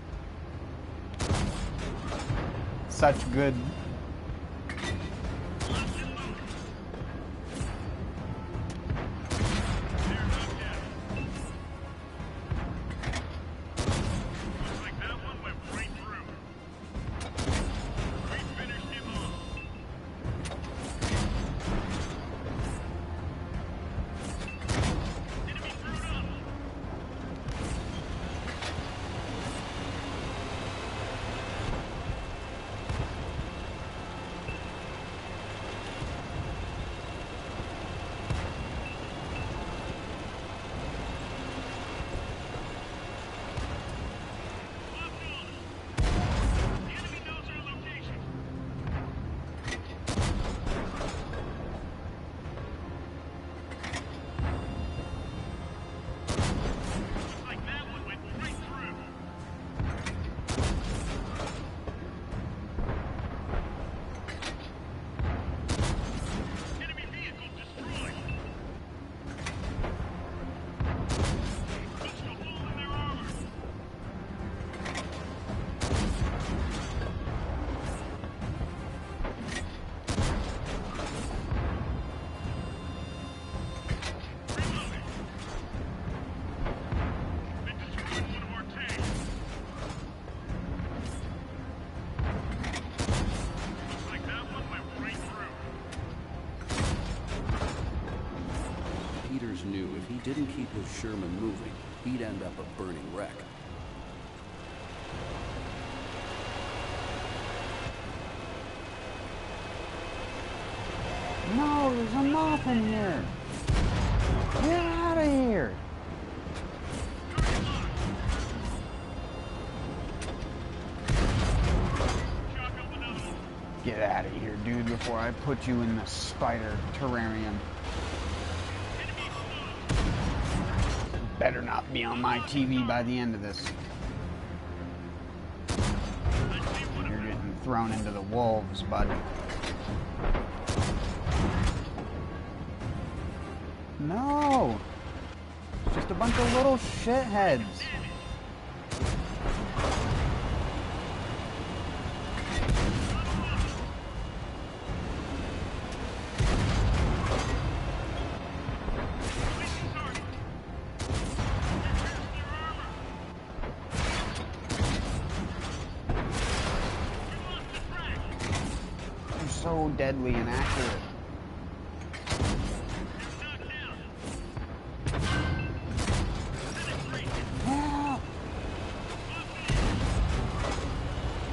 Such good.
Looks like that one went right through. We finished him off. Enemy thrown up. The enemy knows our location. Looks like that one went right through. Enemy vehicle destroyed. Punched a hole in their armor. Reloading. They destroyed one of our tanks. Looks like that one went right through.
Peters knew if he didn't keep his Sherman moving, he'd end up a burning wreck.
No, there's a moth in here. Get out of here.
Shock up another one.
Get out of here, dude, before I put you in the spider terrarium.
Enemy exposed.
Better not be on my TV by the end of this.
I see one
You're
of them.
getting thrown into the wolves, bud. No! It's just a bunch of little shitheads. They're so deadly and accurate. Help!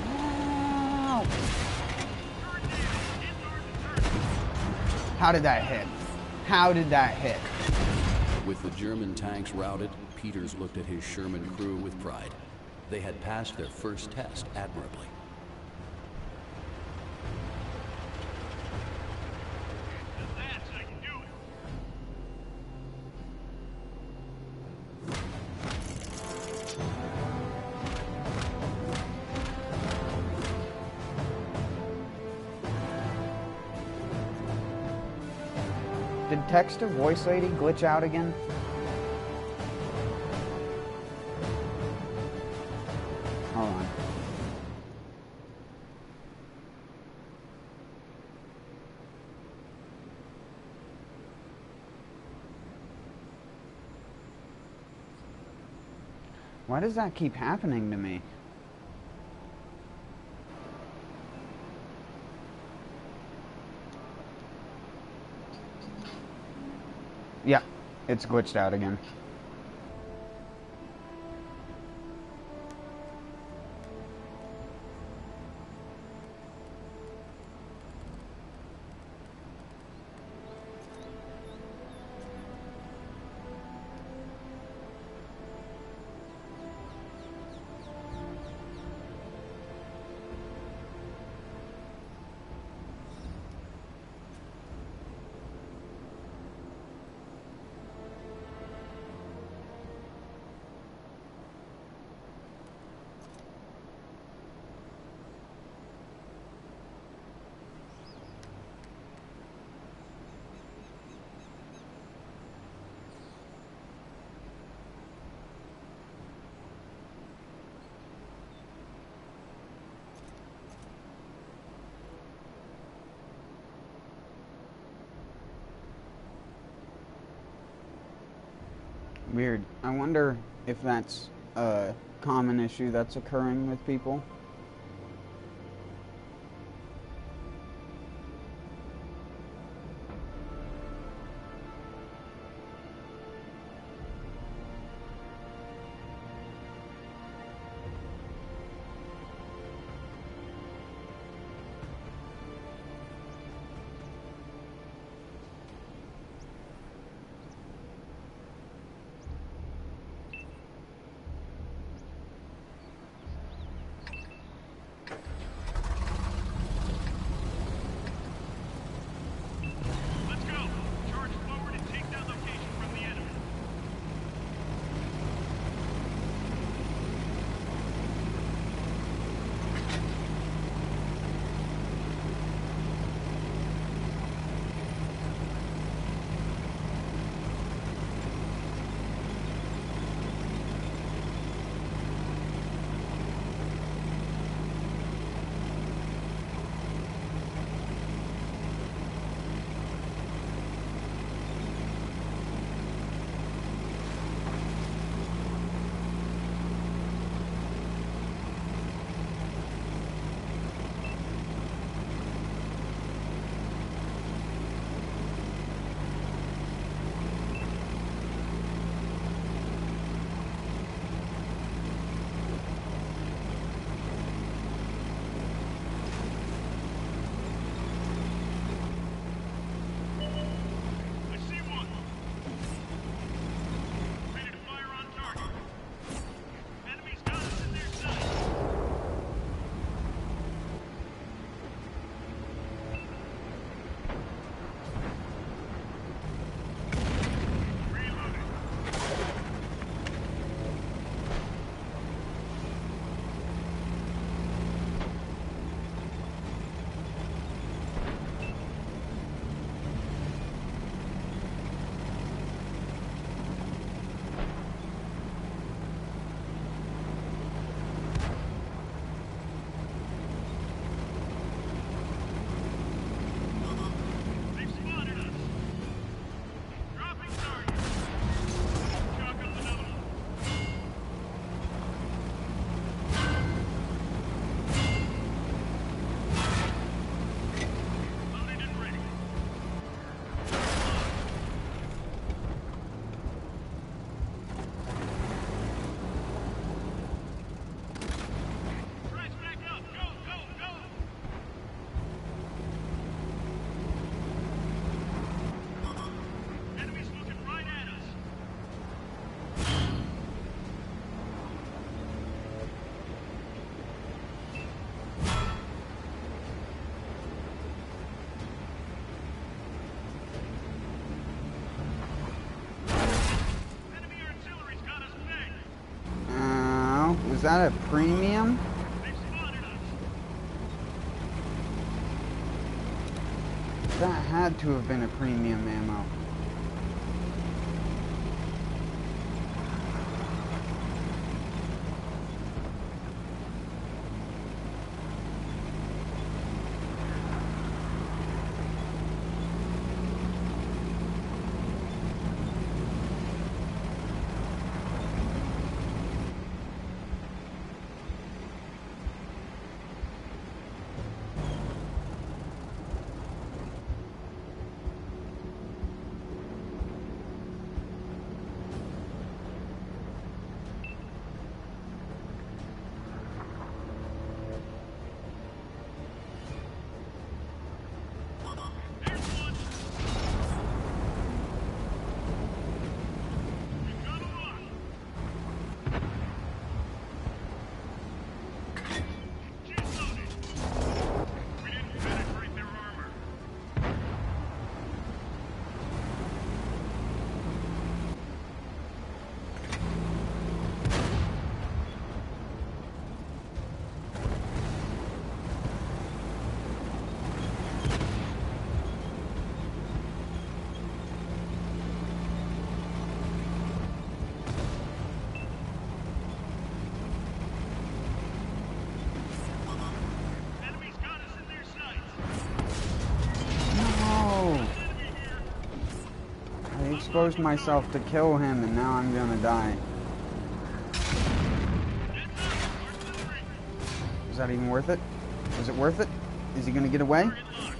Help! How did that hit? How did that hit?
With the German tanks routed, Peters looked at his Sherman crew with pride. They had passed their first test admirably.
And that's how you do it.
Did text to voice lady glitch out again? Hold on. Why does that keep happening to me? Yeah, it's glitched out again. Weird. I wonder if that's a common issue that's occurring with people. Was that a premium?
They spotted us.
That had to have been a premium ammo.
There's one. We've got a lot. She's loaded. We didn't penetrate their armor. Enemies got us in their sights.
No!
Enemy here.
I exposed myself to kill him and now I'm gonna die.
Heads up. Artillery.
Is that even worth it? Is it worth it? Is he gonna get away?
We're in lock.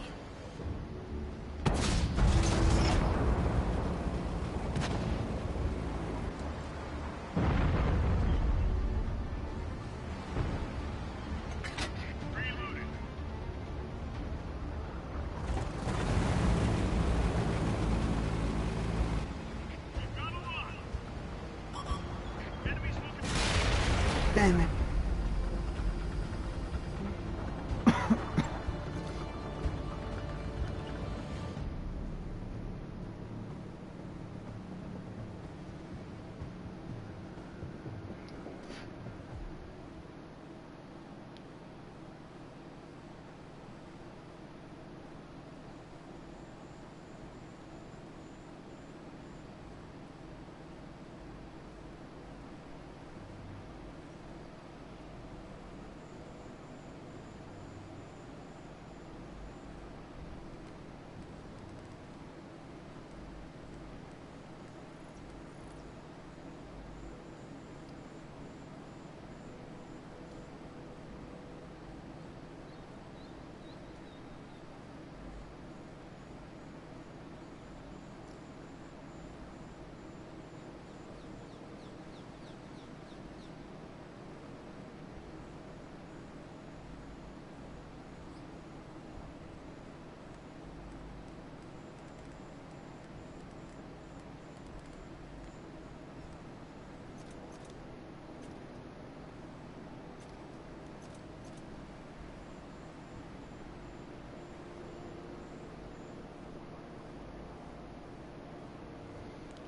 Reloading. We've got a lot. Enemy smoking.
Damn it.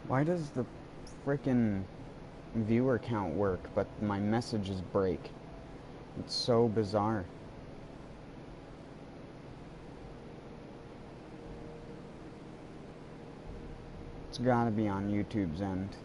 Why does the frickin' viewer count work, but my messages break? It's so bizarre. It's gotta be on YouTube's end.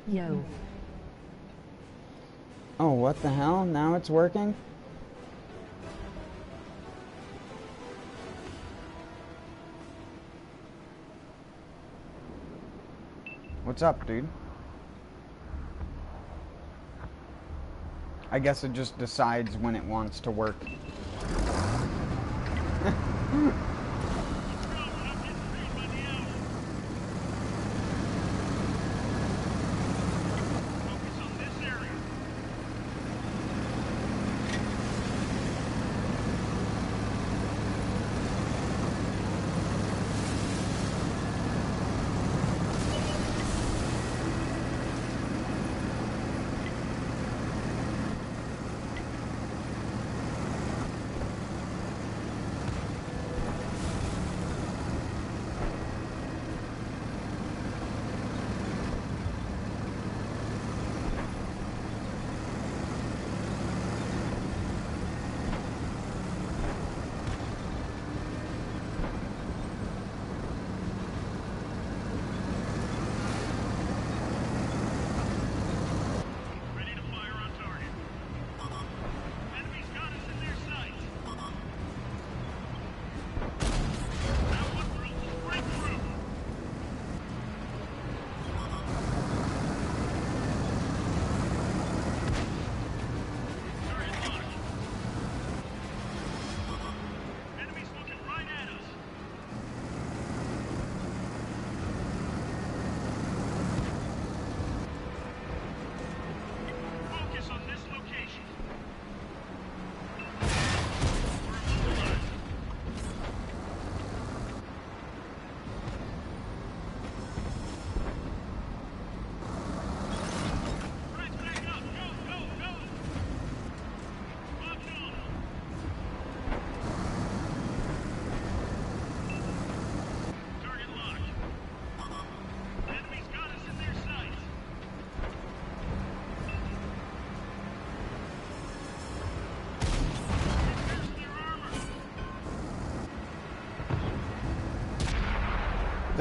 Yo.
Oh, what the hell? Now it's working? What's up, dude? I guess it just decides when it wants to work.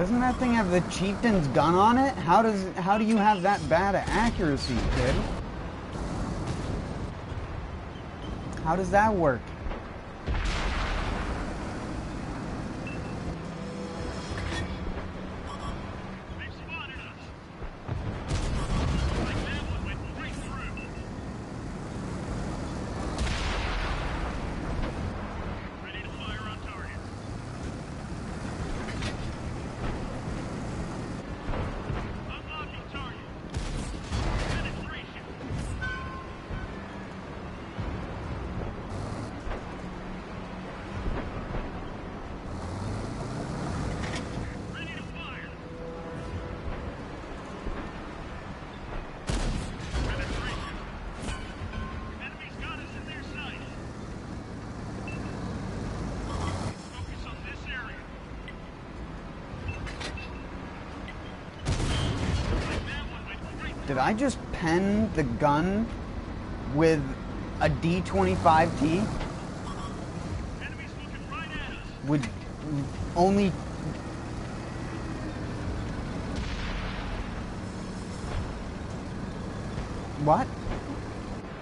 Doesn't that thing have the chieftain's gun on it? How do you have that bad at accuracy, kid? How does that work?
They've spotted us. Like that one went right through. Ready to fire on target. Unlocking target. Penetration. Ready to fire. Penetration. Enemies got us in their sights. Focus on this area. Like that one went right
Did I just pen the gun with a D25T?
Enemies looking right at us.
Would only... What?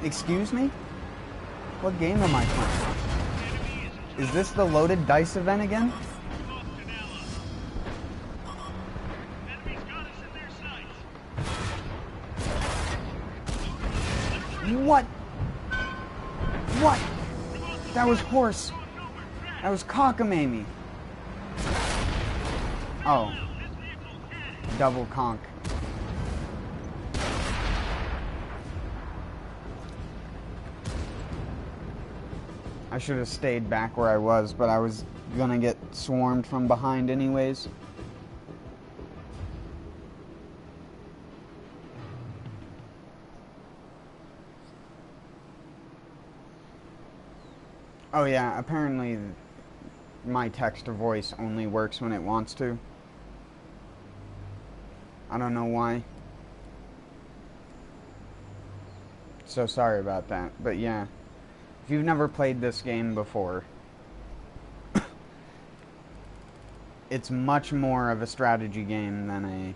Excuse me? What game am I playing?
Enemy is
Is this the loaded dice event again?
lost an ally. Enemies got us in their sights.
What? What? That was horse. That was cockamamie. Oh.
This vehicle's headed.
Double conk. I should have stayed back where I was, but I was gonna get swarmed from behind anyways. Oh yeah, apparently my text to voice only works when it wants to. I don't know why. So sorry about that, but yeah. If you've never played this game before, it's much more of a strategy game than a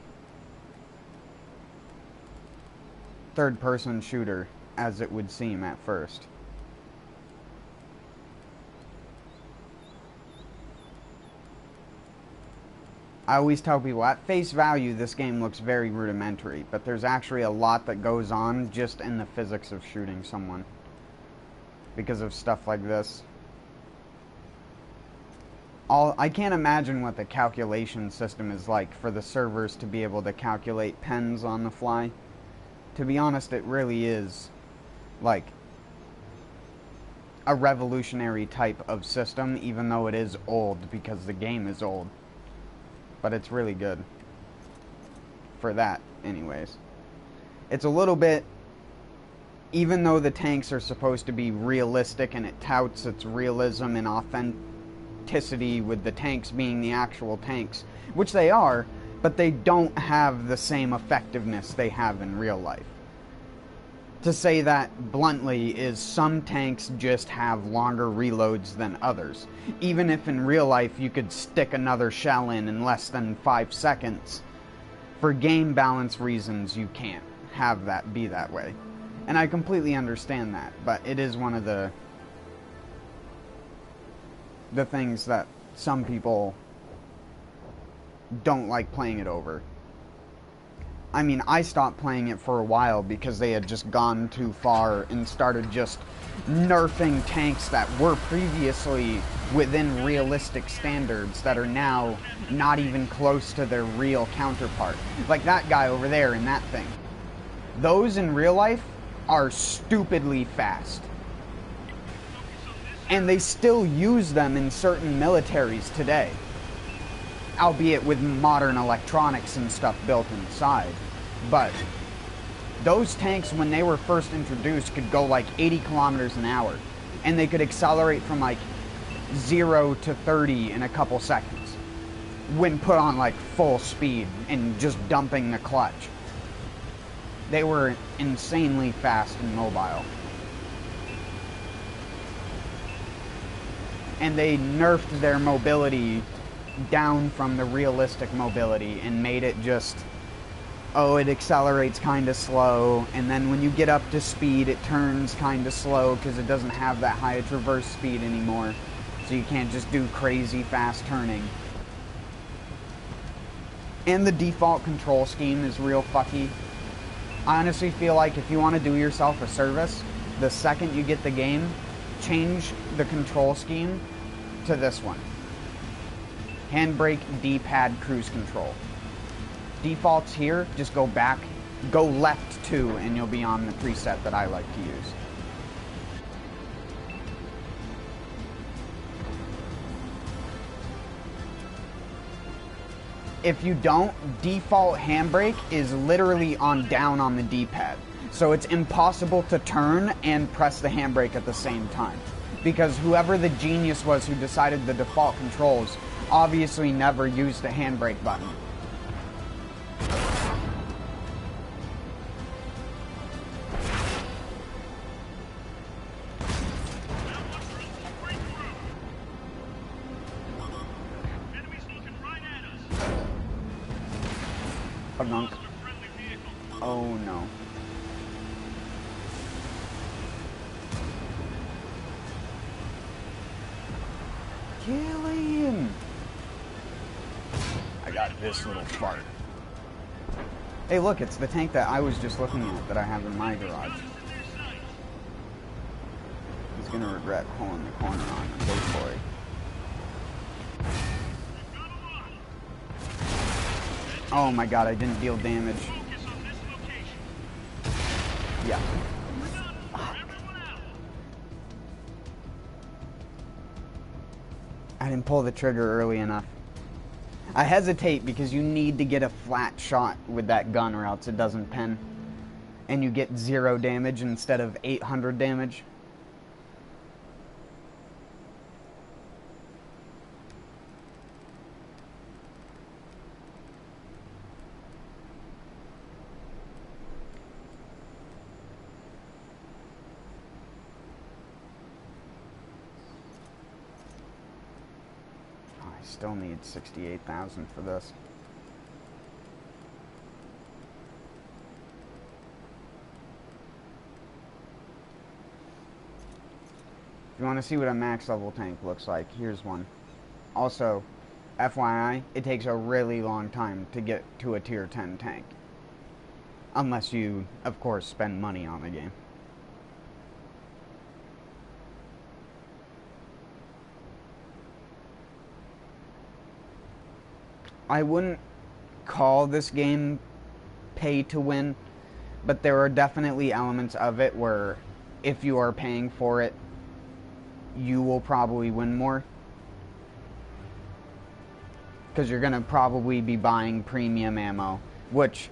third-person shooter, as it would seem at first. I always tell people, at face value, this game looks very rudimentary, but there's actually a lot that goes on just in the physics of shooting someone. Because of stuff like this. I can't imagine what the calculation system is like for the servers to be able to calculate pens on the fly. To be honest, it really is like a revolutionary type of system, even though it is old because the game is old. But it's really good. For that, anyways. It's a little bit... Even though the tanks are supposed to be realistic and it touts its realism and authenticity with the tanks being the actual tanks, which they are, but they don't have the same effectiveness they have in real life. To say that bluntly is some tanks just have longer reloads than others. Even if in real life you could stick another shell in less than 5 seconds, for game balance reasons you can't have that be that way. And I completely understand that, but it is one of the things that some people don't like playing it over. I mean, I stopped playing it for a while because they had just gone too far and started just nerfing tanks that were previously within realistic standards that are now not even close to their real counterpart. Like that guy over there in that thing. Those in real life are stupidly fast. And they still use them in certain militaries today. Albeit with modern electronics and stuff built inside. But those tanks, when they were first introduced, could go like 80 kilometers an hour. And they could accelerate from like 0 to 30 in a couple seconds. When put on like full speed and just dumping the clutch. They were insanely fast and mobile. And they nerfed their mobility down from the realistic mobility and made it just, oh, it accelerates kind of slow, and then when you get up to speed, it turns kind of slow because it doesn't have that high traverse speed anymore. So you can't just do crazy fast turning. And the default control scheme is real fucky. I honestly feel like if you want to do yourself a service, the second you get the game, change the control scheme to this one. Handbrake, D-pad, cruise control. Defaults here, just go back, go left 2, and you'll be on the preset that I like to use. If you don't, default handbrake is literally on down on the D-pad. So it's impossible to turn and press the handbrake at the same time. Because whoever the genius was who decided the default controls obviously never used the handbrake button. Oh no. Kill him! I got this little fart. Hey look, it's the tank that I was just looking at that I have in my garage. He's gonna regret pulling the corner on the big boy. Oh my god, I didn't deal damage. Yeah. I didn't pull the trigger early enough. I hesitate because you need to get a flat shot with that gun or else it doesn't pen. And you get 0 damage instead of 800 damage. Still need 68,000 for this. If you want to see what a max level tank looks like, here's one. Also, FYI, it takes a really long time to get to a tier 10 tank. Unless you, of course, spend money on the game. I wouldn't call this game pay to win, but there are definitely elements of it where if you are paying for it, you will probably win more. Because you're going to probably be buying premium ammo, which,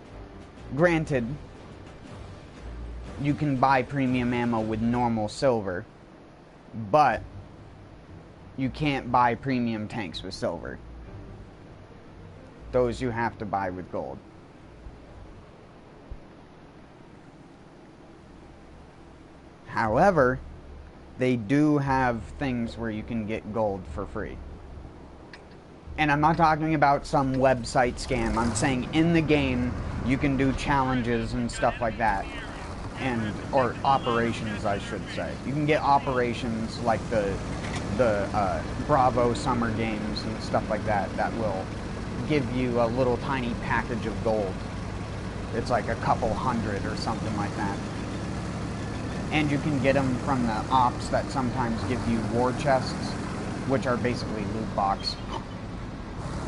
granted, you can buy premium ammo with normal silver, but you can't buy premium tanks with silver. Those you have to buy with gold. However, they do have things where you can get gold for free. And I'm not talking about some website scam. I'm saying in the game, you can do challenges and stuff like that. Or operations, I should say. You can get operations like the Bravo Summer Games and stuff like that that will give you a little tiny package of gold. It's like a couple hundred or something like that. And you can get them from the ops that sometimes give you war chests, which are basically loot box.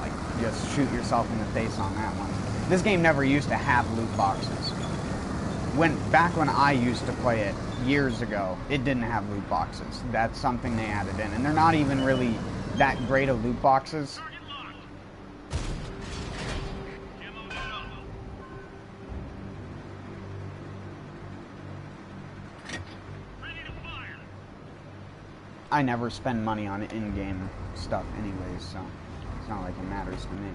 Like, just shoot yourself in the face on that one. This game never used to have loot boxes. Back when I used to play it years ago, it didn't have loot boxes. That's something they added in, and they're not even really that great of loot boxes. I never spend money on in-game stuff anyways, so it's not like it matters to me.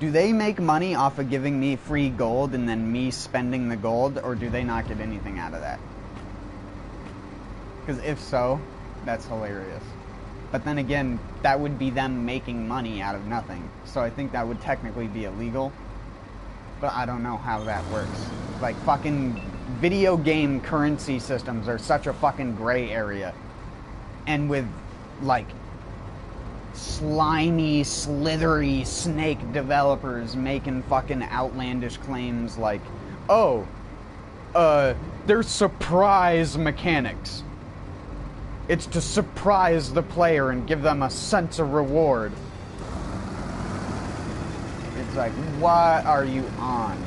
Do they make money off of giving me free gold and then me spending the gold, or do they not get anything out of that? Because if so, that's hilarious. But then again, that would be them making money out of nothing. So I think that would technically be illegal. But I don't know how that works. Like, fucking video game currency systems are such a fucking gray area. And with, like, slimy, slithery snake developers making fucking outlandish claims like, oh, there's surprise mechanics. It's to surprise the player and give them a sense of reward. It's like, what are you on?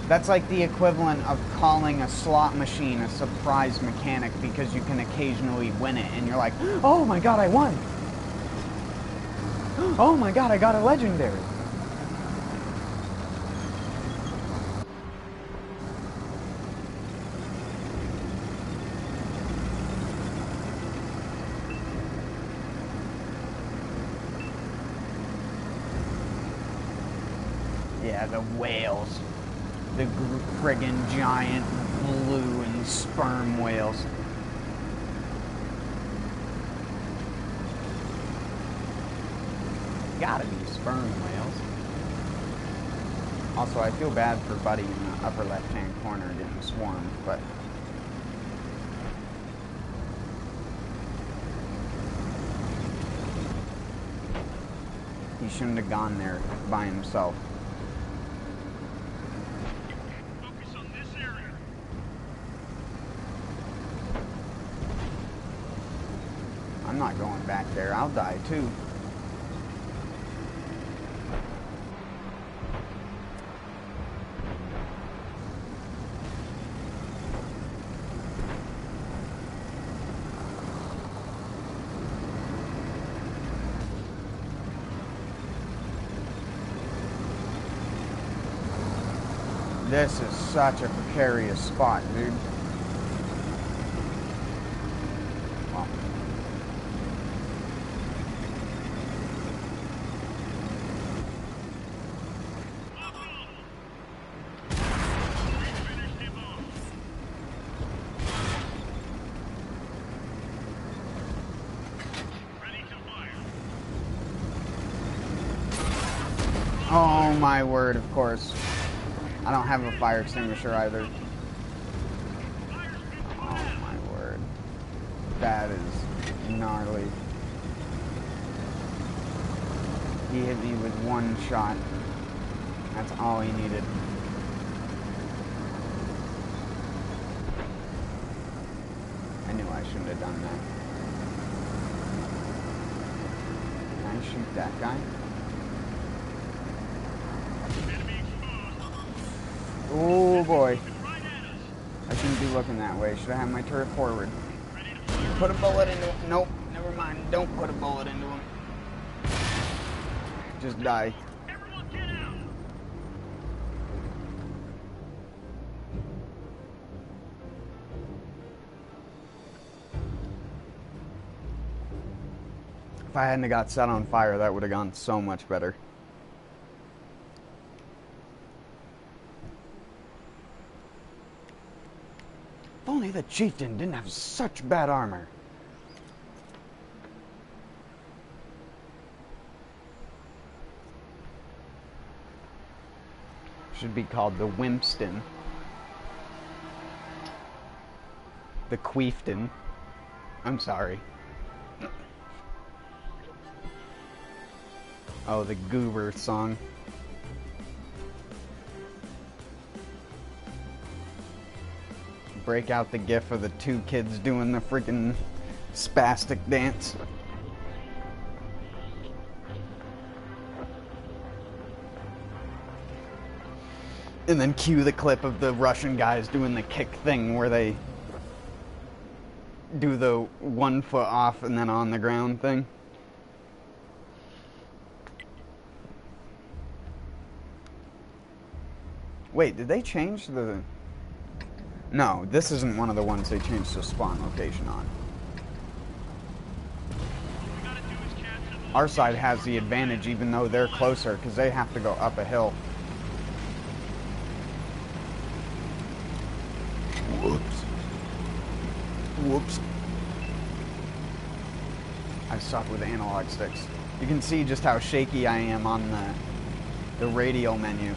That's like the equivalent of calling a slot machine a surprise mechanic because you can occasionally win it and you're like, oh my god, I won! Oh my god, I got a legendary! Yeah, the whales. The friggin' giant blue and sperm whales. Gotta be sperm whales. Also, I feel bad for Buddy in the upper left-hand corner getting swarmed, but... he shouldn't have gone there by himself.
Focus on this area.
I'm not going back there. I'll die too. This is such a precarious spot, dude. Well.
Finished him off. Ready to fire.
Oh my word, of course. I don't have a fire extinguisher either. Oh my word. That is gnarly. He hit me with one shot. That's all he needed. I knew I shouldn't have done that. Can I shoot that guy?
Enemy exposed.
Oh boy.
Right at us.
I shouldn't be looking that way. Should I have my turret forward?
Ready to fire.
Put a bullet into him. Nope. Never mind. Don't put a bullet into him. Just die.
Everyone get out.
If I hadn't got set on fire, that would have gone so much better. If only the chieftain didn't have such bad armor. Should be called the Wimpston. The Queefton. I'm sorry. Oh, the Goober song. Break out the gif of the two kids doing the freaking spastic dance. And then cue the clip of the Russian guys doing the kick thing where they do the 1 foot off and then on the ground thing. Wait, did they change the... No, this isn't one of the ones they changed the spawn location on.
We gotta do is capture the
Our side has the advantage even though they're closer because they have to go up a hill. Whoops. Whoops. suck with analog sticks. You can see just how shaky I am on the radial menu.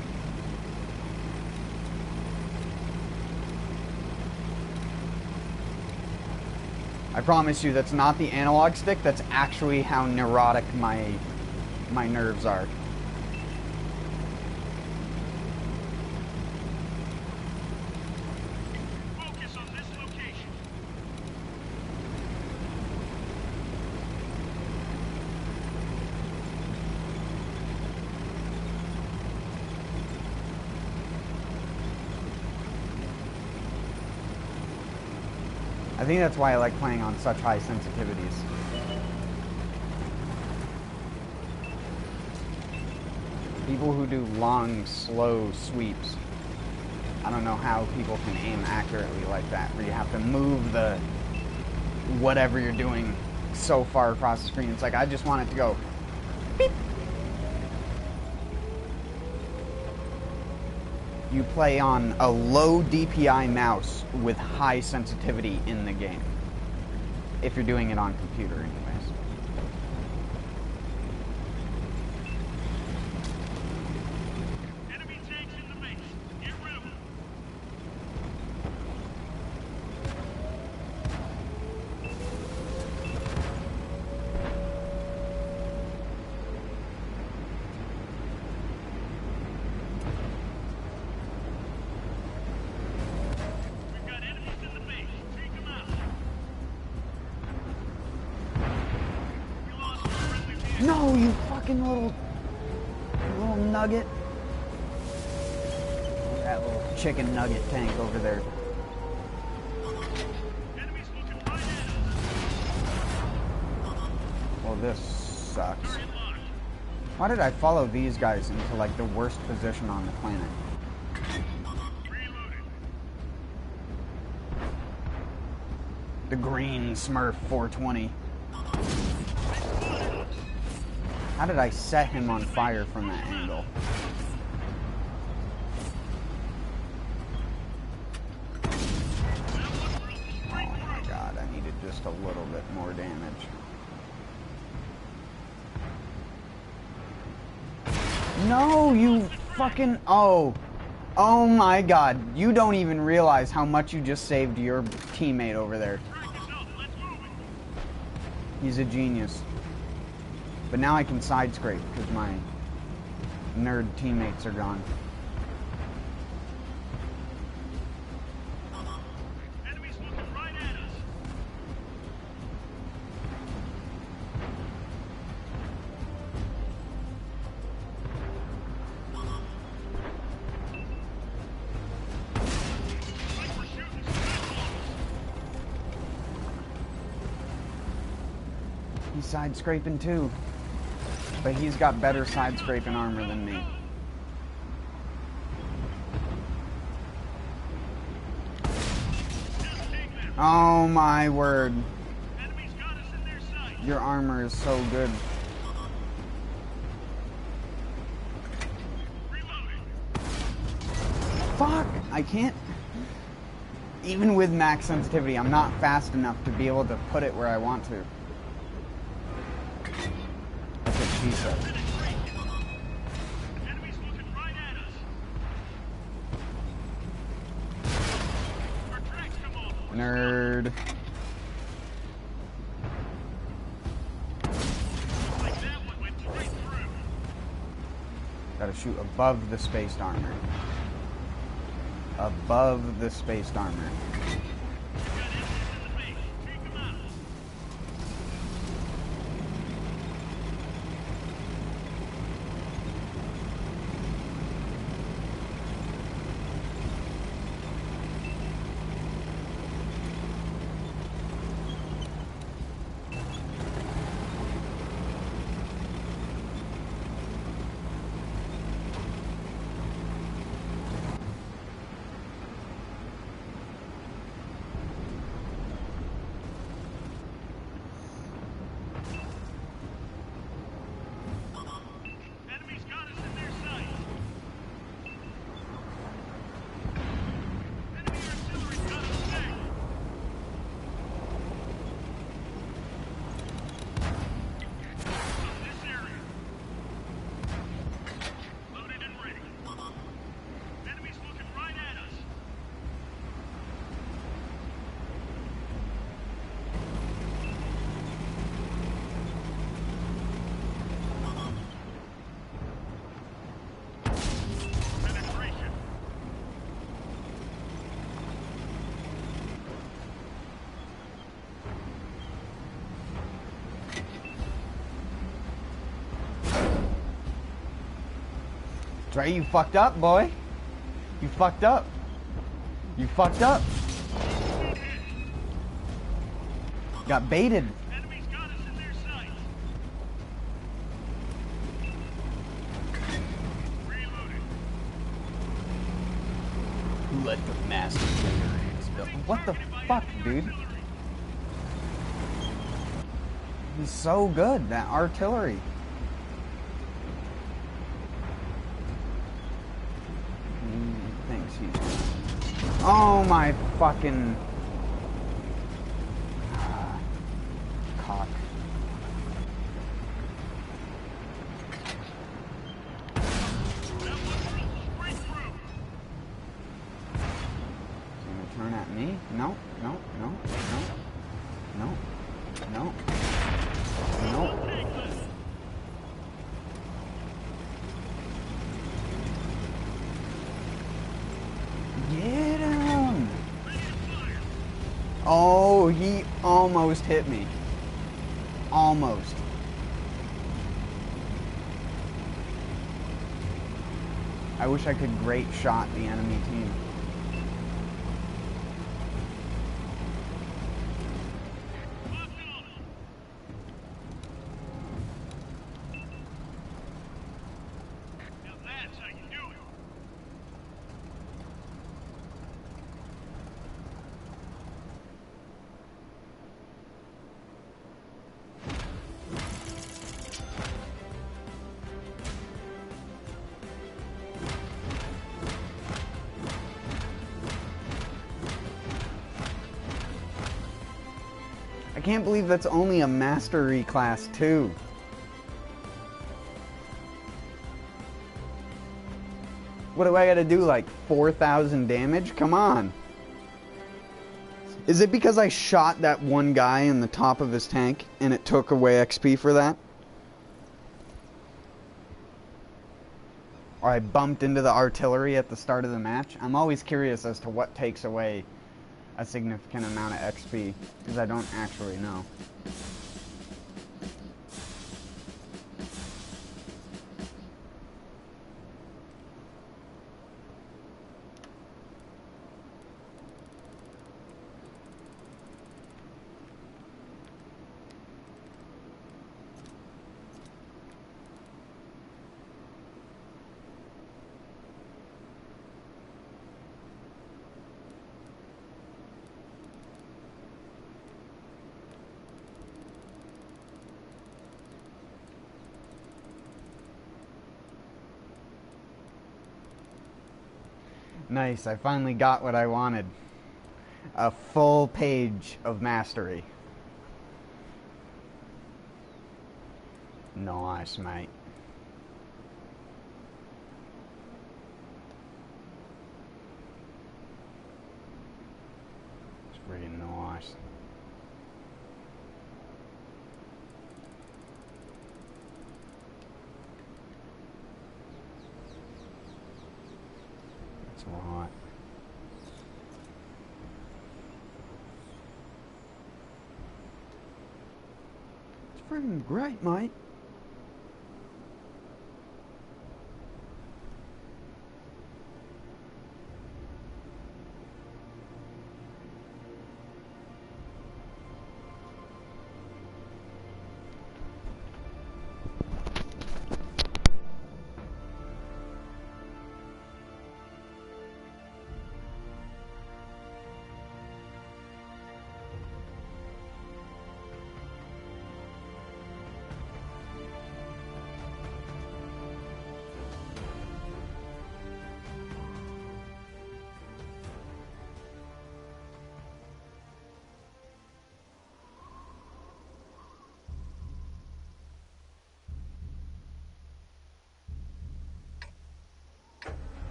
I promise you that's not the analog stick, that's actually how neurotic my nerves are.
Focus on this location.
I think that's why I like playing on such high sensitivities. People who do long, slow sweeps, I don't know how people can aim accurately like that, where you have to move the whatever you're doing so far across the screen. It's like, I just want it to go beep. You play on a low DPI mouse with high sensitivity in the game. If you're doing it on computer, anyways.
Enemy tanks in the base. Get rid of them. We've got enemies in the base. Take them out. We lost a friendly vehicle.
No, you fucking little nugget. That little chicken nugget tank over there.
Enemies looking right at us.
Well, this sucks.
Target locked.
Why did I follow these guys into like the worst position on the planet?
Reloading.
The green Smurf 420. How did I set him on fire from that angle? Oh my god, I needed just a little bit more damage. No, you fucking... Oh my god. You don't even realize how much you just saved your teammate over there.
Track is up. Let's move it.
He's a genius. But now I can side scrape because my nerd teammates are gone.
Enemies looking right at us. Like we're shooting spitballs.
He's side scraping too. But he's got better side scraping armor than me.
Just take them.
Oh my word.
Enemies got us in their sight.
Your armor is so good.
Reloading.
Fuck! I can't... Even with max sensitivity, I'm not fast enough to be able to put it where I want to. That's what she said.
Enemies looking right at us. Our tracks come off.
Nerd.
Like that one went straight through.
Gotta shoot above the spaced armor. Above the spaced armor.
We've got enemies in the base. Take them out.
Right, you fucked up, boy. You fucked up. You fucked up. Got baited.
Enemies got us in their sights. Reloaded.
Let the master generates build. What the fuck, dude? He's so good, that artillery. He thinks he's... Oh my fucking... cock.
That one rolled straight through.
He's gonna turn at me? No, no, no, no, no, no, no.
Take this.
Get him!
Ready to fire.
Oh, he almost hit me. Almost. I wish I could great shot the enemy team.
Lock it on. Now that's how you do it.
I can't believe that's only a mastery class too. What do I gotta do, like 4,000 damage? Come on. Is it because I shot that one guy in the top of his tank and it took away XP for that? Or I bumped into the artillery at the start of the match? I'm always curious as to what takes away a significant amount of XP, because I don't actually know. Nice, I finally got what I wanted. A full page of mastery. Nice, mate. It's freaking nice. Right. It's freaking great, mate.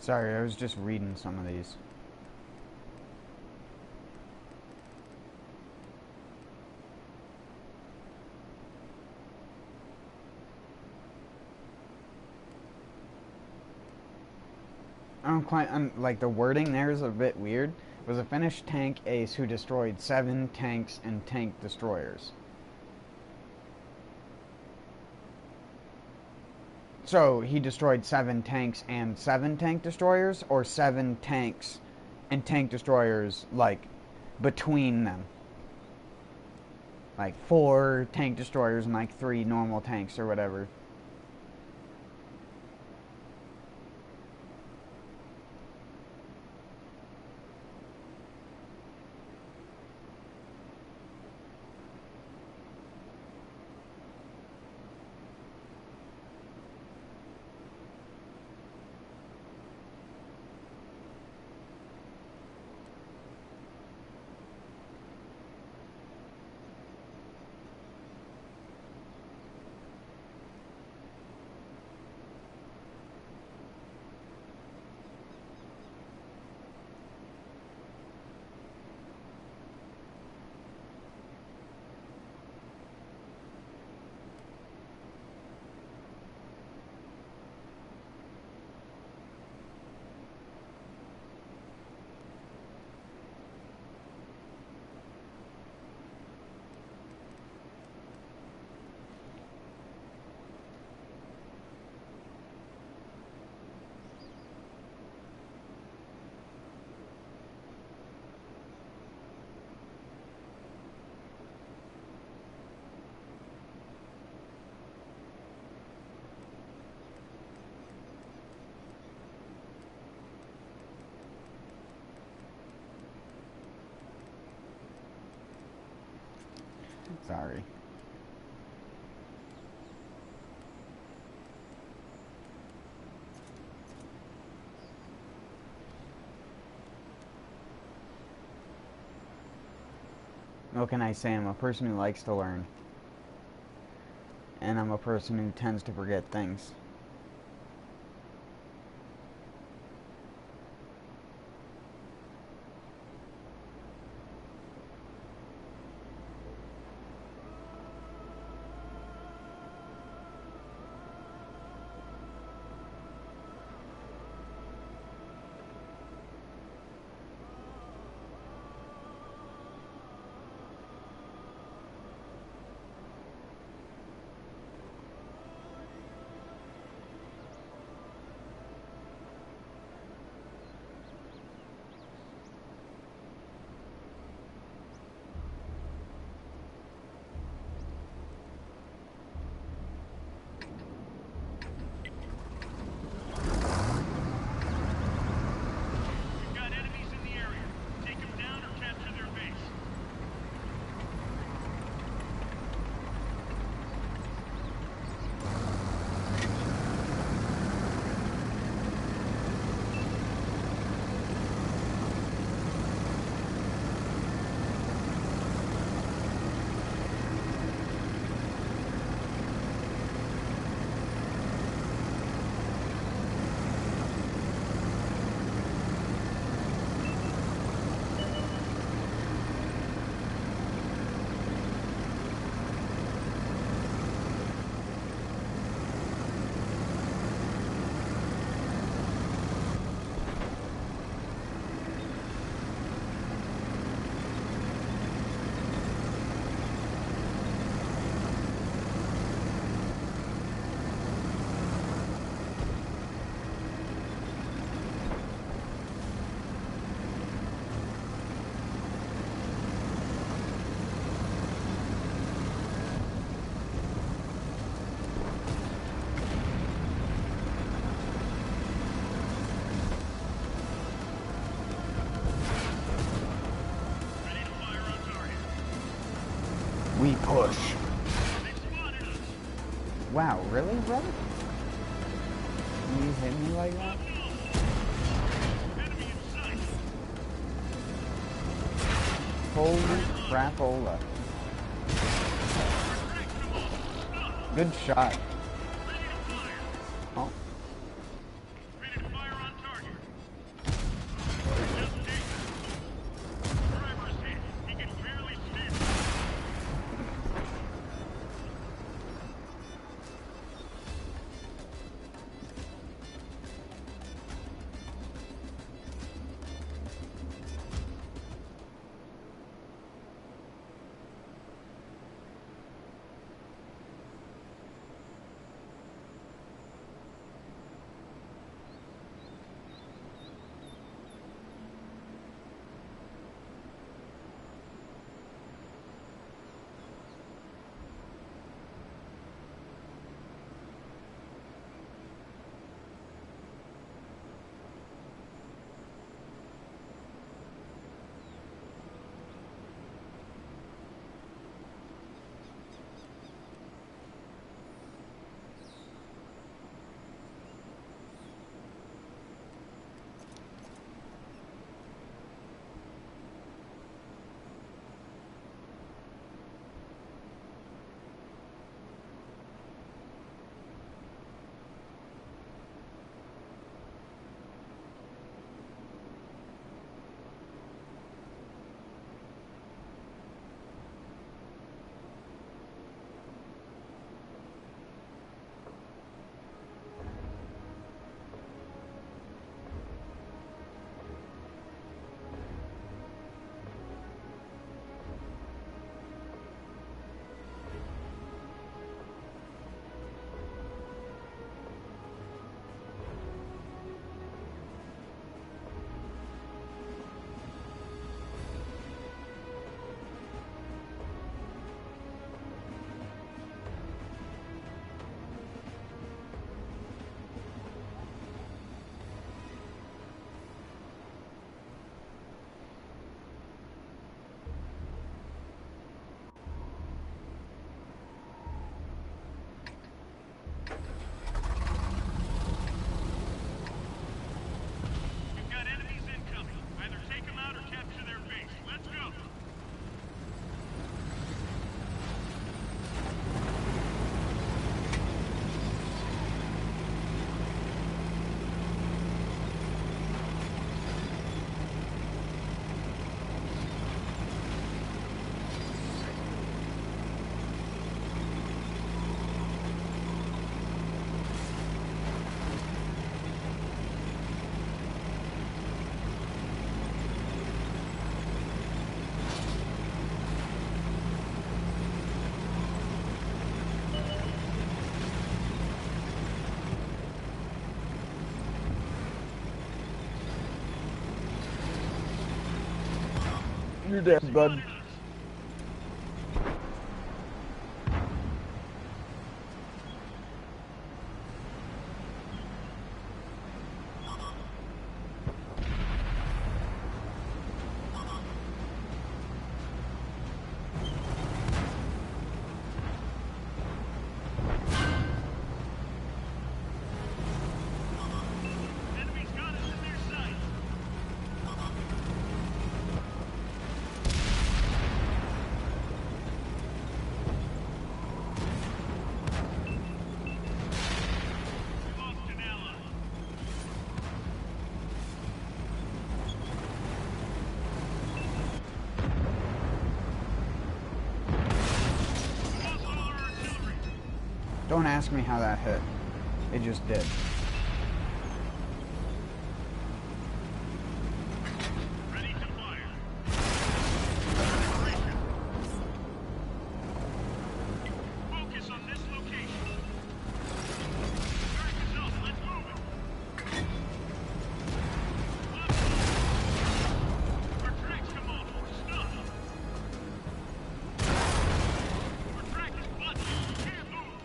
Sorry, I was just reading some of these. I don't quite, like, the wording there is a bit weird. It was a Finnish tank ace who destroyed 7 tanks and tank destroyers. So, he destroyed 7 tanks and 7 tank destroyers, or 7 tanks and tank destroyers, like, between them? Like, 4 tank destroyers and, like, 3 normal tanks or whatever. Sorry. What can I say? I'm a person who likes to learn. And I'm a person who tends to forget things. We push. Wow, really, brother? You hit me like that? Holy crapola. Good shot. Oh.
Ready to fire on target.
You're dead, bud.
Enemy's got us in their sight. We lost an ally. We lost all our artillery.
Don't ask me how that hit. It just did.
Ready to fire. Focus on this location. Start this up. Let's move it. Our tracks come off. We're stuck. Our track is blocked. We can't move.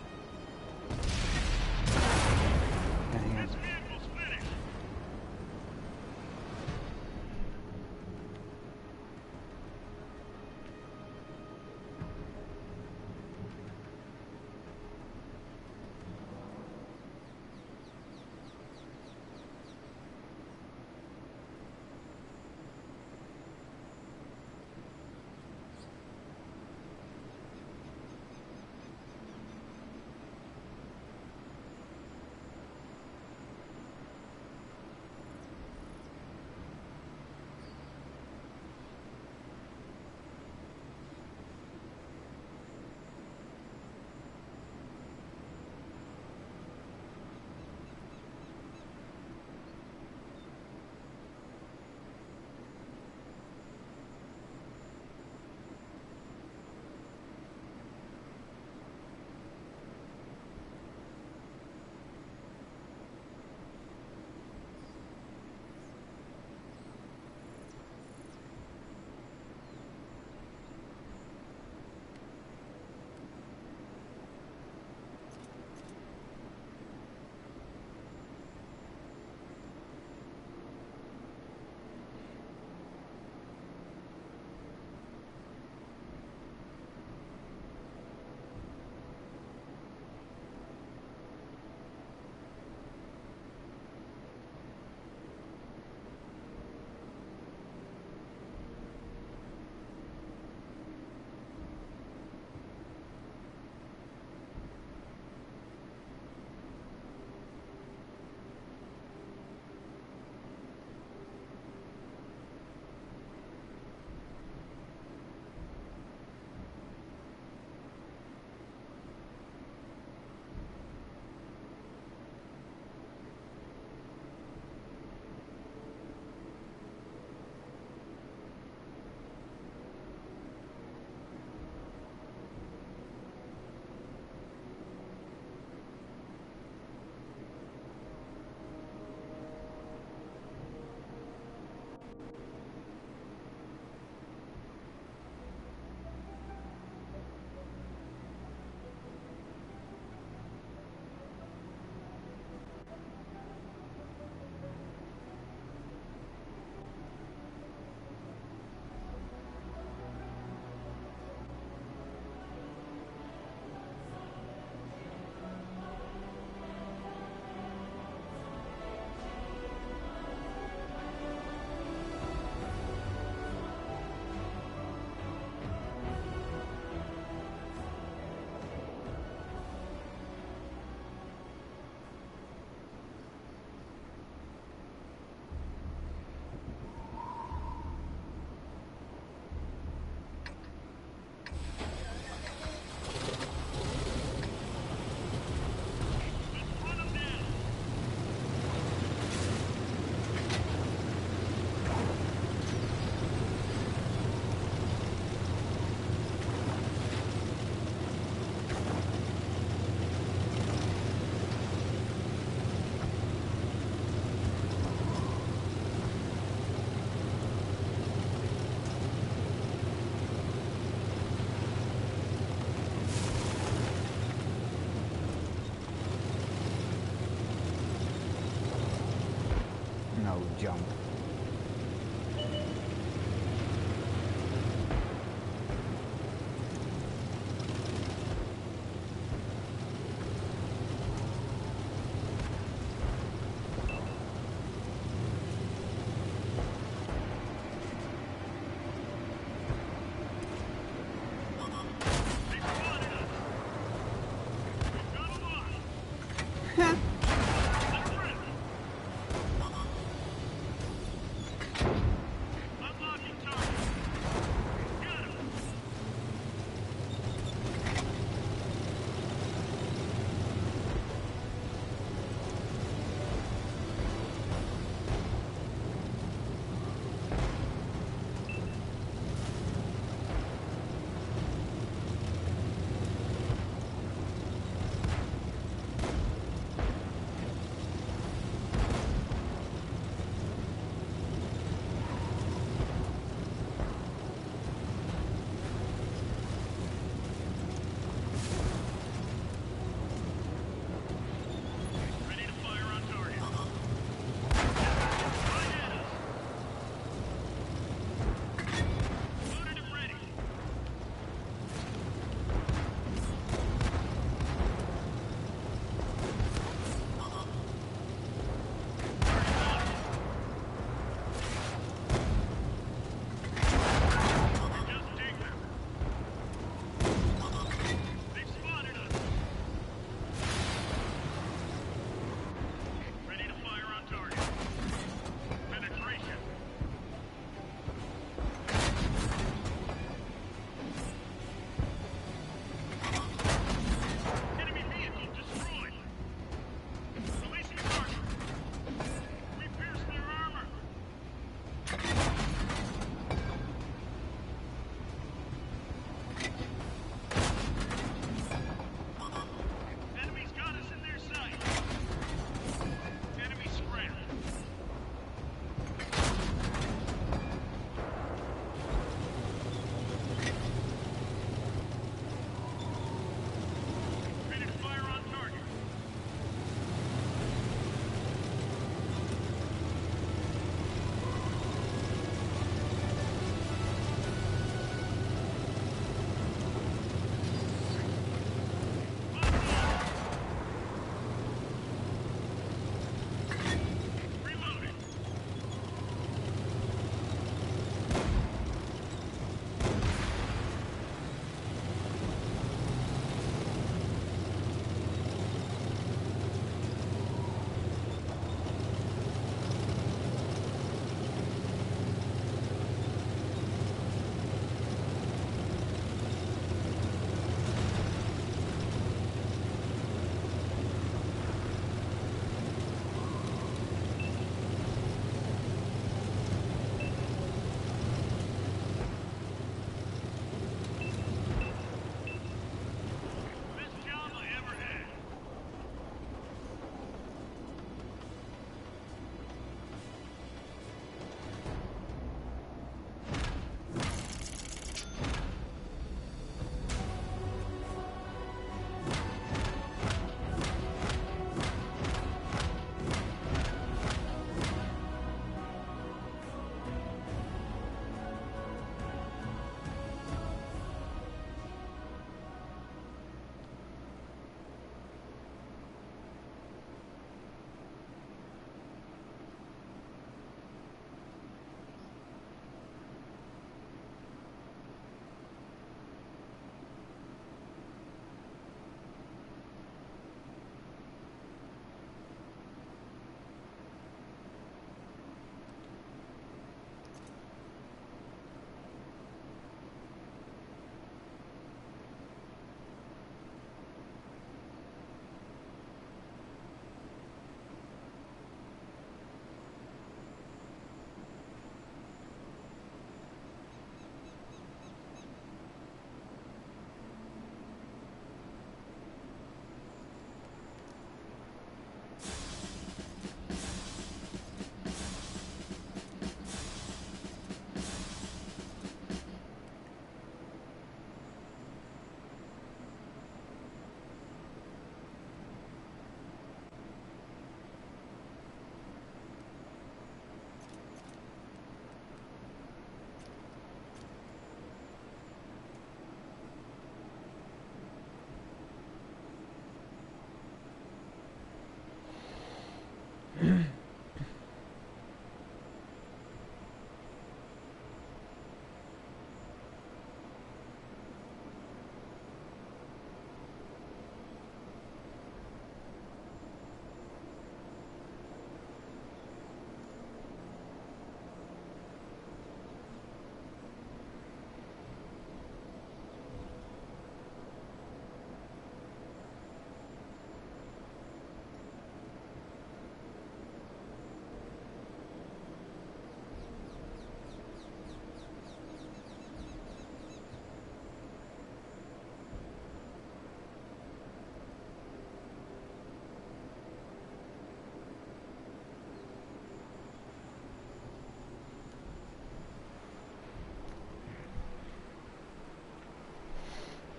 no jump.
Unlocking target. Got him.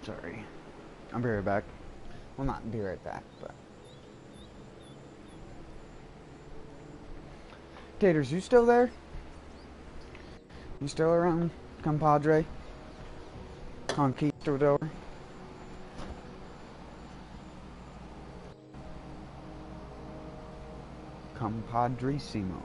Sorry. I'll be right back. Well, not be right back, but... Taters, you still there? You still around, compadre? Conquistador? Compadrissimo.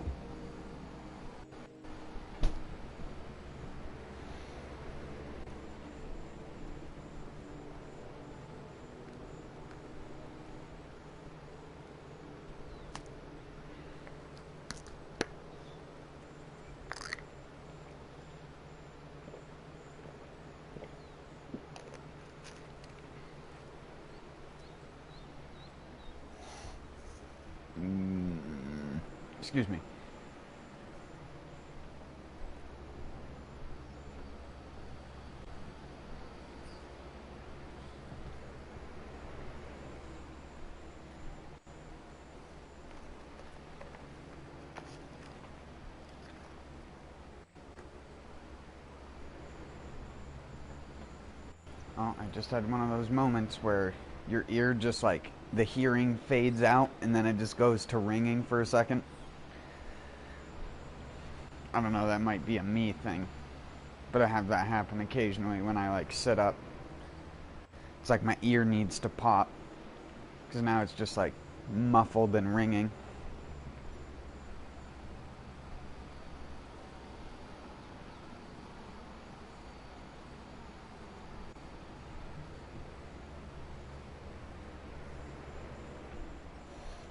Excuse me. Oh, I just had one of those moments where your ear just like, the hearing fades out and then it just goes to ringing for a second. I don't know, that might be a me thing. But I have that happen occasionally when I like sit up. It's like my ear needs to pop. Because now it's just like muffled and ringing.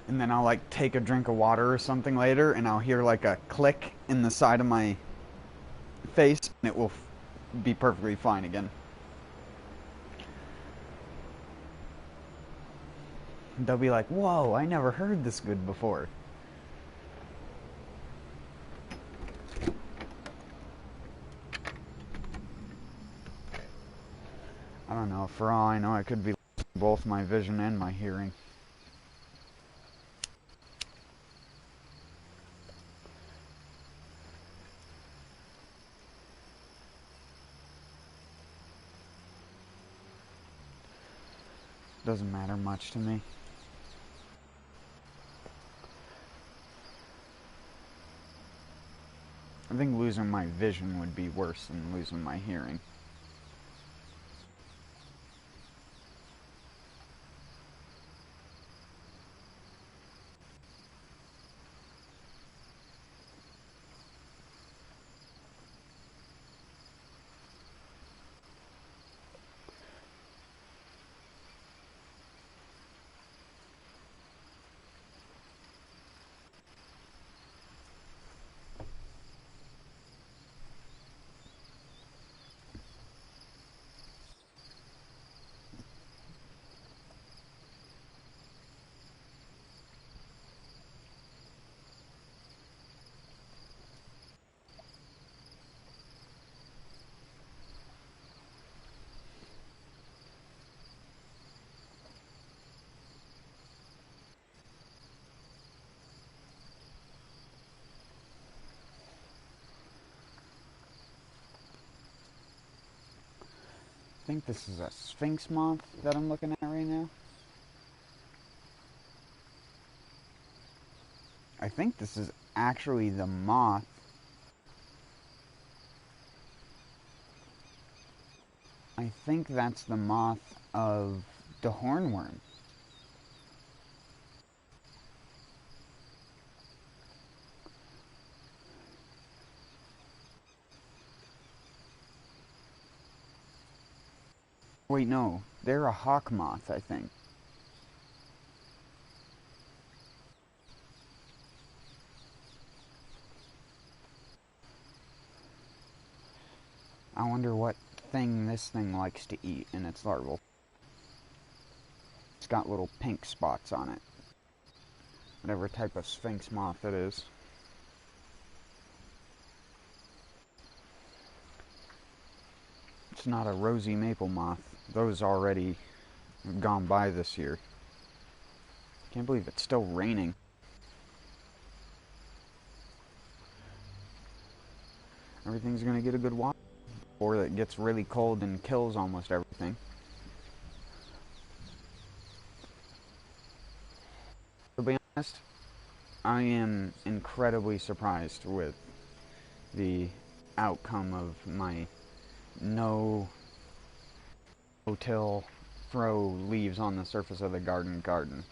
And then I'll like take a drink of water or something later and I'll hear like a click in the side of my face and it will be perfectly fine again. They'll be like, whoa, I never heard this good before. I don't know, for all I know I could be losing both my vision and my hearing. Doesn't matter much to me. I think losing my vision would be worse than losing my hearing. I think this is a sphinx moth that I'm looking at right now. I think this is actually the moth. I think that's the moth of the hornworm. Wait, no. They're a hawk moth, I think. I wonder what thing this thing likes to eat in its larval. It's got little pink spots on it. Whatever type of sphinx moth it is. It's not a rosy maple moth. Those already gone by this year. Can't believe it's still raining. Everything's gonna get a good wash before it gets really cold and kills almost everything. honest, I am incredibly surprised with the outcome of my no-till throw leaves on the surface of the garden.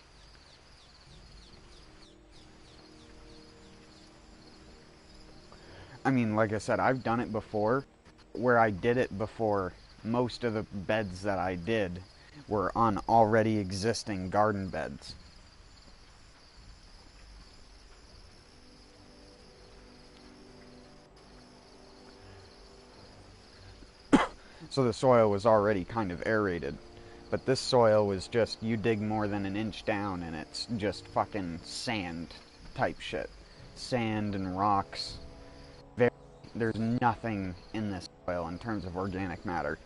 I mean, like I said, I've done it before, where I did it before most of the beds that I did were on already existing garden beds. So the soil was already kind of aerated. But this soil was just, you dig more than an inch down and it's just fucking sand type shit. Sand and rocks. There's nothing in this soil in terms of organic matter.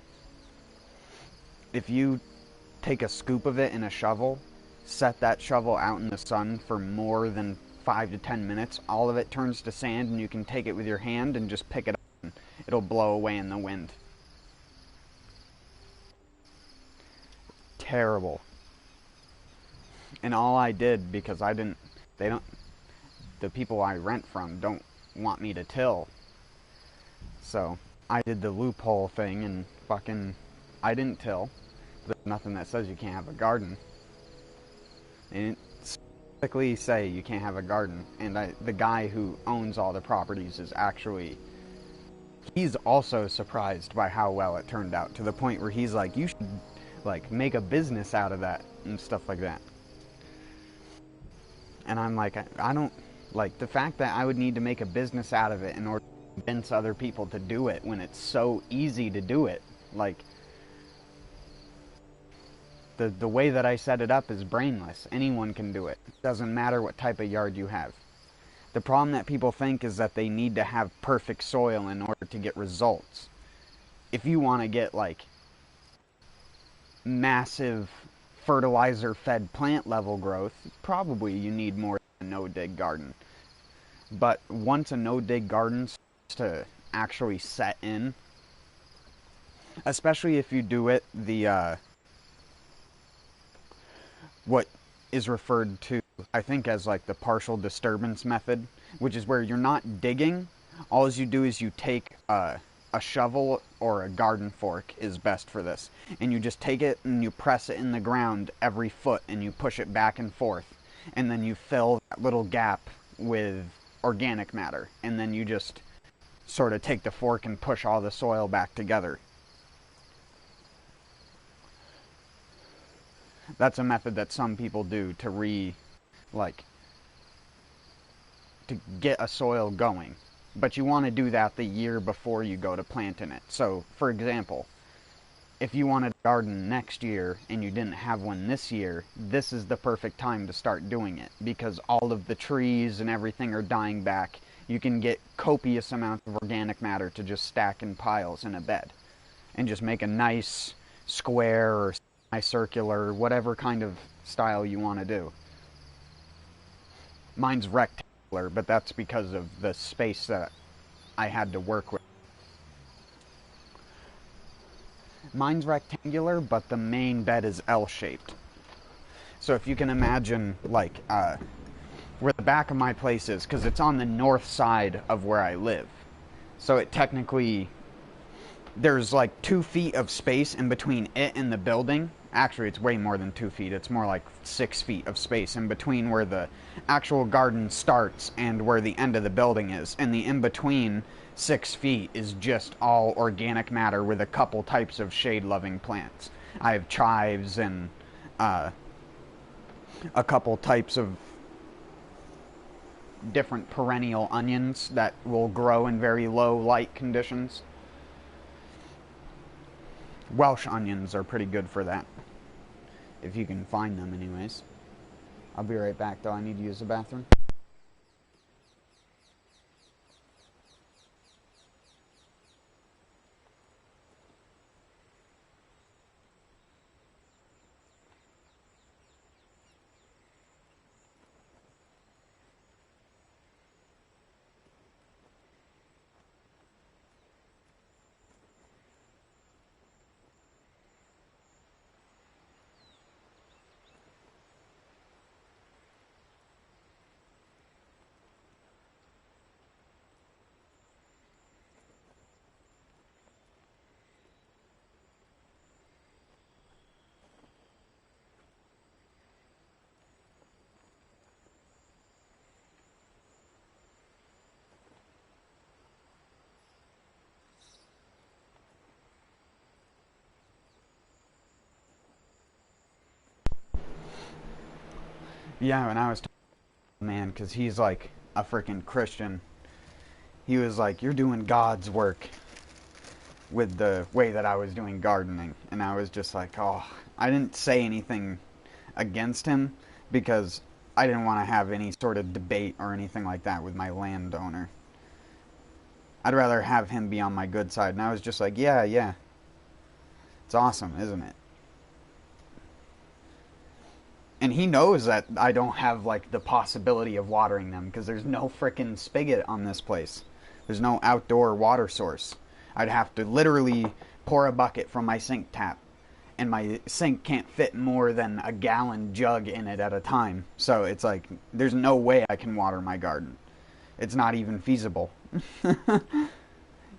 If you take a scoop of it in a shovel, set that shovel out in the sun for more than 5 to 10 minutes, all of it turns to sand and you can take it with your hand and just pick it up and it'll blow away in the wind. Terrible. And all I did, because the people I rent from don't want me to till. So I did the loophole thing and I didn't till. There's nothing that says you can't have a garden. They didn't specifically say you can't have a garden. And the guy who owns all the properties is he's also surprised by how well it turned out, to the point where he's like, you should make a business out of that and stuff like that. And I'm like, I don't like the fact that I would need to make a business out of it in order to convince other people to do it when it's so easy to do it. Like, the way that I set it up is brainless. Anyone can do it. Doesn't matter what type of yard you have. The problem that people think is that they need to have perfect soil in order to get results. If you want to get massive fertilizer-fed plant level growth, probably you need more than a no-dig garden. But once a no-dig garden starts to actually set in, especially if you do it what is referred to, I think, as the partial disturbance method, which is where you're not digging. All you do is you take a shovel or a garden fork is best for this, and you just take it and you press it in the ground every foot and you push it back and forth, and then you fill that little gap with organic matter, and then you just sort of take the fork and push all the soil back together. That's a method that some people do to get a soil going. But you want to do that the year before you go to planting it. So, for example, if you wanted a garden next year and you didn't have one this year, this is the perfect time to start doing it, because all of the trees and everything are dying back. You can get copious amounts of organic matter to just stack in piles in a bed and just make a nice square or circular, whatever kind of style you want to do. Mine's rectangular, but that's because of the space that I had to work with. Mine's rectangular, but the main bed is L-shaped. So if you can imagine, where the back of my place is, because it's on the north side of where I live. So it technically, there's 2 feet of space in between it and the building. Actually, it's way more than 2 feet. It's more like 6 feet of space in between where the actual garden starts and where the end of the building is. And the in-between 6 feet is just all organic matter with a couple types of shade-loving plants. I have chives and a couple types of different perennial onions that will grow in very low light conditions. Welsh onions are pretty good for that, if you can find them anyways. I'll be right back though, I need to use the bathroom. Yeah, when I was talking to the man, because he's like a freaking Christian, he was like, "You're doing God's work," with the way that I was doing gardening. And I was just like, oh, I didn't say anything against him because I didn't want to have any sort of debate or anything like that with my landowner. I'd rather have him be on my good side. And I was just like, yeah, yeah. It's awesome, isn't it? And he knows that I don't have, like, the possibility of watering them because there's no frickin' spigot on this place. There's no outdoor water source. I'd have to literally pour a bucket from my sink tap. And my sink can't fit more than a gallon jug in it at a time. So it's like, there's no way I can water my garden. It's not even feasible.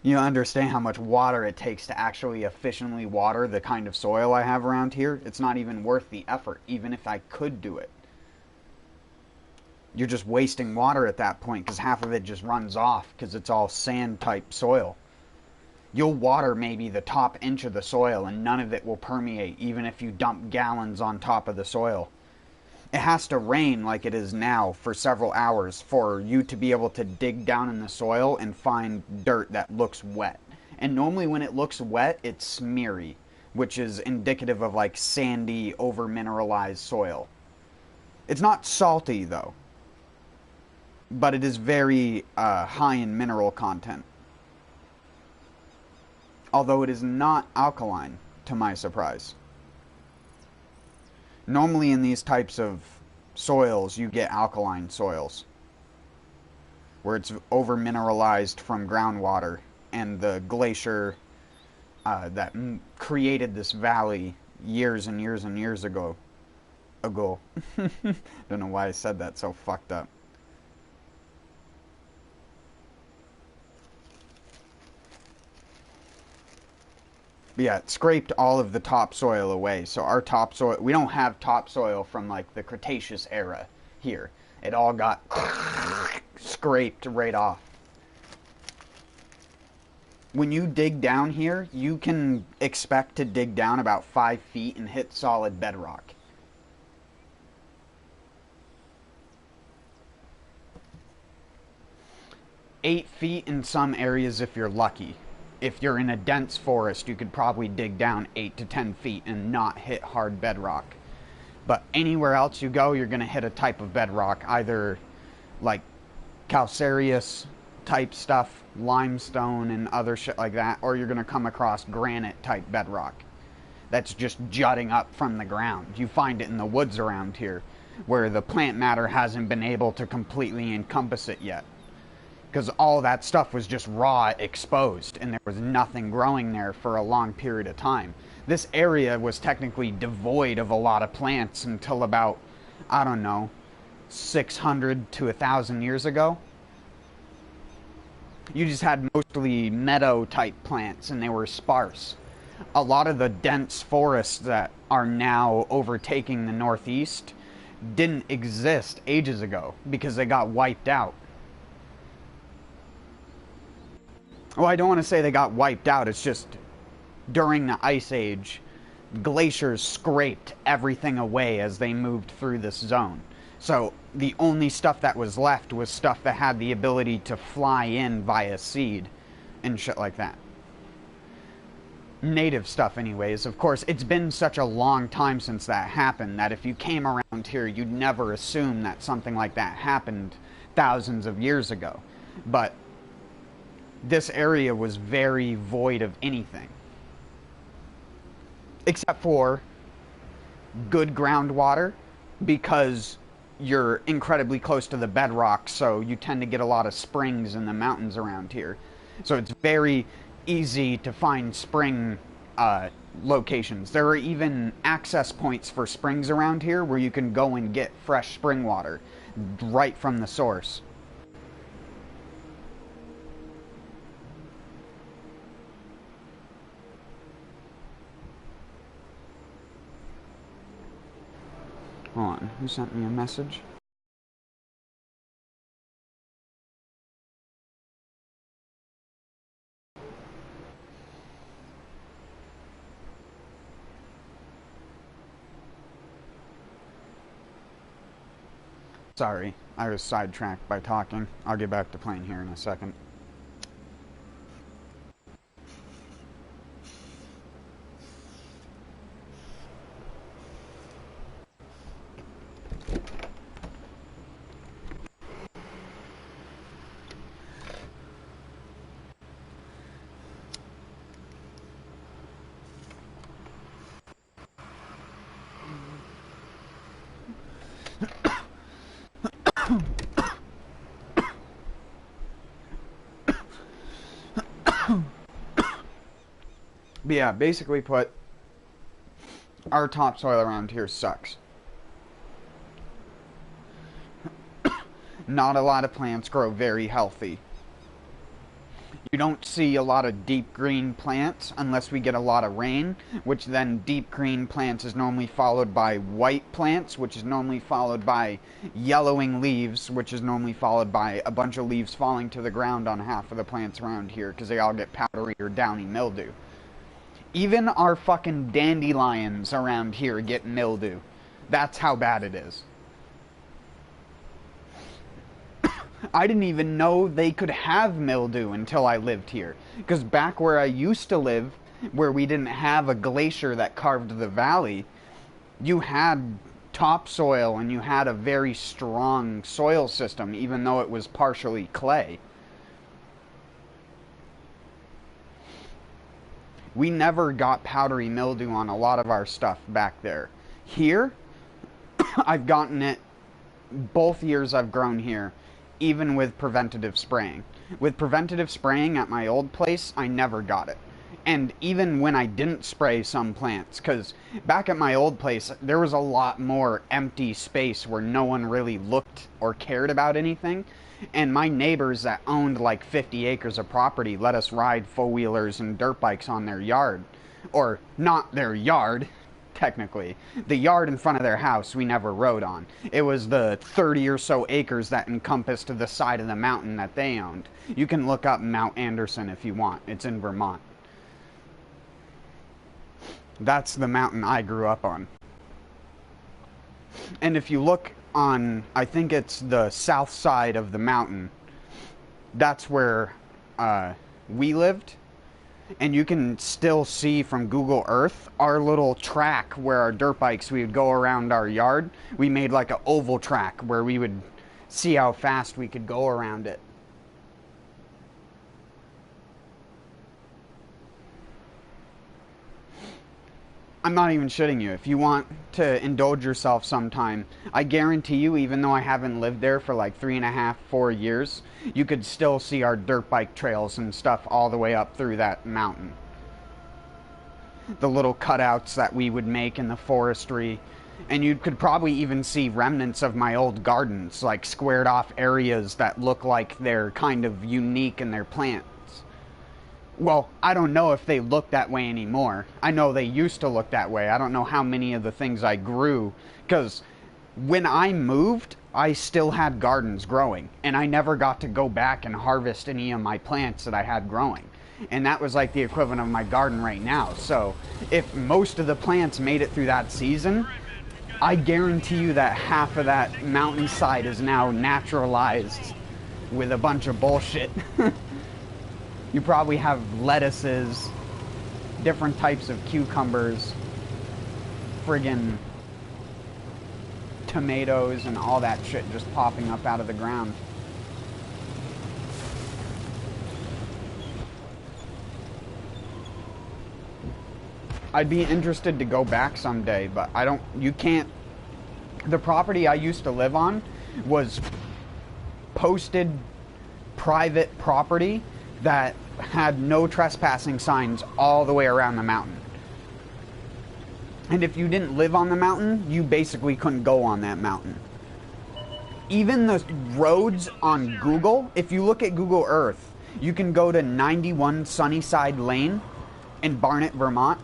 You understand how much water it takes to actually efficiently water the kind of soil I have around here? It's not even worth the effort, even if I could do it. You're just wasting water at that point because half of it just runs off because it's all sand type soil. You'll water maybe the top inch of the soil and none of it will permeate even if you dump gallons on top of the soil. It has to rain like it is now for several hours for you to be able to dig down in the soil and find dirt that looks wet. And normally when it looks wet, it's smeary, which is indicative of like sandy, over-mineralized soil. It's not salty though, but it is very high in mineral content. Although it is not alkaline, to my surprise. Normally in these types of soils, you get alkaline soils, where it's over-mineralized from groundwater, and the glacier that created this valley years and years and years ago. Don't know why I said that so fucked up. Yeah, it scraped all of the topsoil away. So our topsoil, we don't have topsoil from like the Cretaceous era here. It all got scraped right off. When you dig down here, you can expect to dig down about 5 feet and hit solid bedrock. Eight feet in some areas if you're lucky. If you're in a dense forest, you could probably dig down 8 to 10 feet and not hit hard bedrock. But anywhere else you go, you're going to hit a type of bedrock, either like calcareous type stuff, limestone and other shit like that, or you're going to come across granite type bedrock that's just jutting up from the ground. You find it in the woods around here, where the plant matter hasn't been able to completely encompass it yet. Because all that stuff was just raw, exposed, and there was nothing growing there for a long period of time. This area was technically devoid of a lot of plants until about, I don't know, 600 to 1,000 years ago. You just had mostly meadow-type plants, and they were sparse. A lot of the dense forests that are now overtaking the Northeast didn't exist ages ago because they got wiped out. Well, I don't want to say they got wiped out. It's just during the Ice Age, glaciers scraped everything away as they moved through this zone. So the only stuff that was left was stuff that had the ability to fly in via seed and shit like that. Native stuff anyways. Of course, it's been such a long time since that happened that if you came around here, you'd never assume that something like that happened thousands of years ago. But this area was very void of anything. Except for good groundwater, because you're incredibly close to the bedrock, so you tend to get a lot of springs in the mountains around here. So it's very easy to find spring locations. There are even access points for springs around here where you can go and get fresh spring water right from the source. Hold on, who sent me a message? Sorry, I was sidetracked by talking. I'll get back to playing here in a second. But yeah, basically put, our topsoil around here sucks. Not a lot of plants grow very healthy. You don't see a lot of deep green plants unless we get a lot of rain, which then deep green plants is normally followed by white plants, which is normally followed by yellowing leaves, which is normally followed by a bunch of leaves falling to the ground on half of the plants around here because they all get powdery or downy mildew. Even our fucking dandelions around here get mildew. That's how bad it is. I didn't even know they could have mildew until I lived here. Because back where I used to live, where we didn't have a glacier that carved the valley, you had topsoil and you had a very strong soil system, even though it was partially clay. We never got powdery mildew on a lot of our stuff back there. Here, I've gotten it both years I've grown here, even with preventative spraying. With preventative spraying at my old place, I never got it. And even when I didn't spray some plants, because back at my old place, there was a lot more empty space where no one really looked or cared about anything. And my neighbors that owned like 50 acres of property let us ride four-wheelers and dirt bikes on their yard. Or not their yard, technically. The yard in front of their house we never rode on. It was the 30 or so acres that encompassed the side of the mountain that they owned. You can look up Mount Anderson if you want. It's in Vermont. That's the mountain I grew up on. And if you look on, I think it's the south side of the mountain, that's where we lived. And you can still see from Google Earth our little track where our dirt bikes, we would go around our yard. We made like an oval track where we would see how fast we could go around it. I'm not even shitting you. If you want to indulge yourself sometime, I guarantee you, even though I haven't lived there for like 3.5, 4 years, you could still see our dirt bike trails and stuff all the way up through that mountain. The little cutouts that we would make in the forestry. And you could probably even see remnants of my old gardens, like squared off areas that look like they're kind of unique in their plants. Well, I don't know if they look that way anymore. I know they used to look that way. I don't know how many of the things I grew, because when I moved, I still had gardens growing, and I never got to go back and harvest any of my plants that I had growing. And that was like the equivalent of my garden right now. So if most of the plants made it through that season, I guarantee you that half of that mountainside is now naturalized with a bunch of bullshit. You probably have lettuces, different types of cucumbers, friggin' tomatoes and all that shit just popping up out of the ground. I'd be interested to go back someday, but you can't. The property I used to live on was posted private property that had no trespassing signs all the way around the mountain. And if you didn't live on the mountain, you basically couldn't go on that mountain. Even the roads on Google, if you look at Google Earth, you can go to 91 Sunnyside Lane in Barnet, Vermont.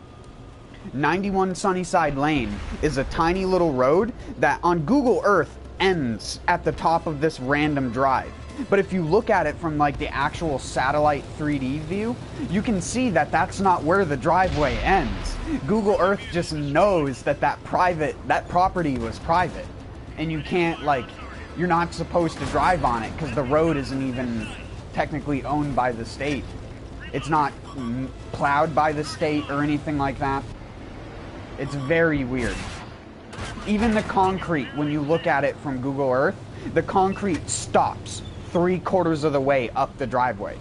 91 Sunnyside Lane is a tiny little road that on Google Earth ends at the top of this random drive. But if you look at it from like the actual satellite 3D view, you can see that that's not where the driveway ends. Google Earth just knows that that property was private, and you can't like You're not supposed to drive on it because the road isn't even technically owned by the state. It's not plowed by the state or anything like that. It's very weird. Even the concrete, when you look at it from Google Earth, the concrete stops 3/4 of the way up the driveway.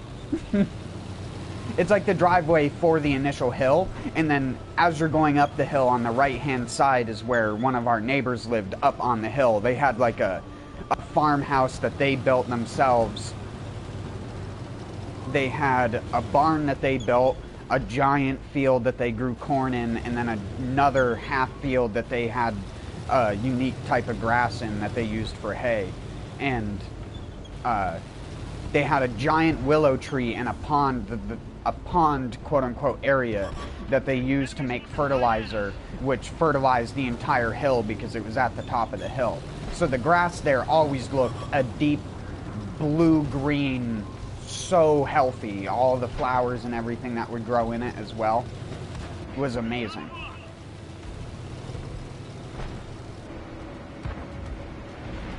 It's like the driveway for the initial hill, and then as you're going up the hill on the right-hand side is where one of our neighbors lived up on the hill. They had like a farmhouse that they built themselves. They had a barn that they built, a giant field that they grew corn in, and then another half field that they had a unique type of grass in that they used for hay. And they had a giant willow tree and a pond, quote-unquote, area that they used to make fertilizer, which fertilized the entire hill because it was at the top of the hill. So the grass there always looked a deep blue-green, so healthy. All the flowers and everything that would grow in it as well. It was amazing.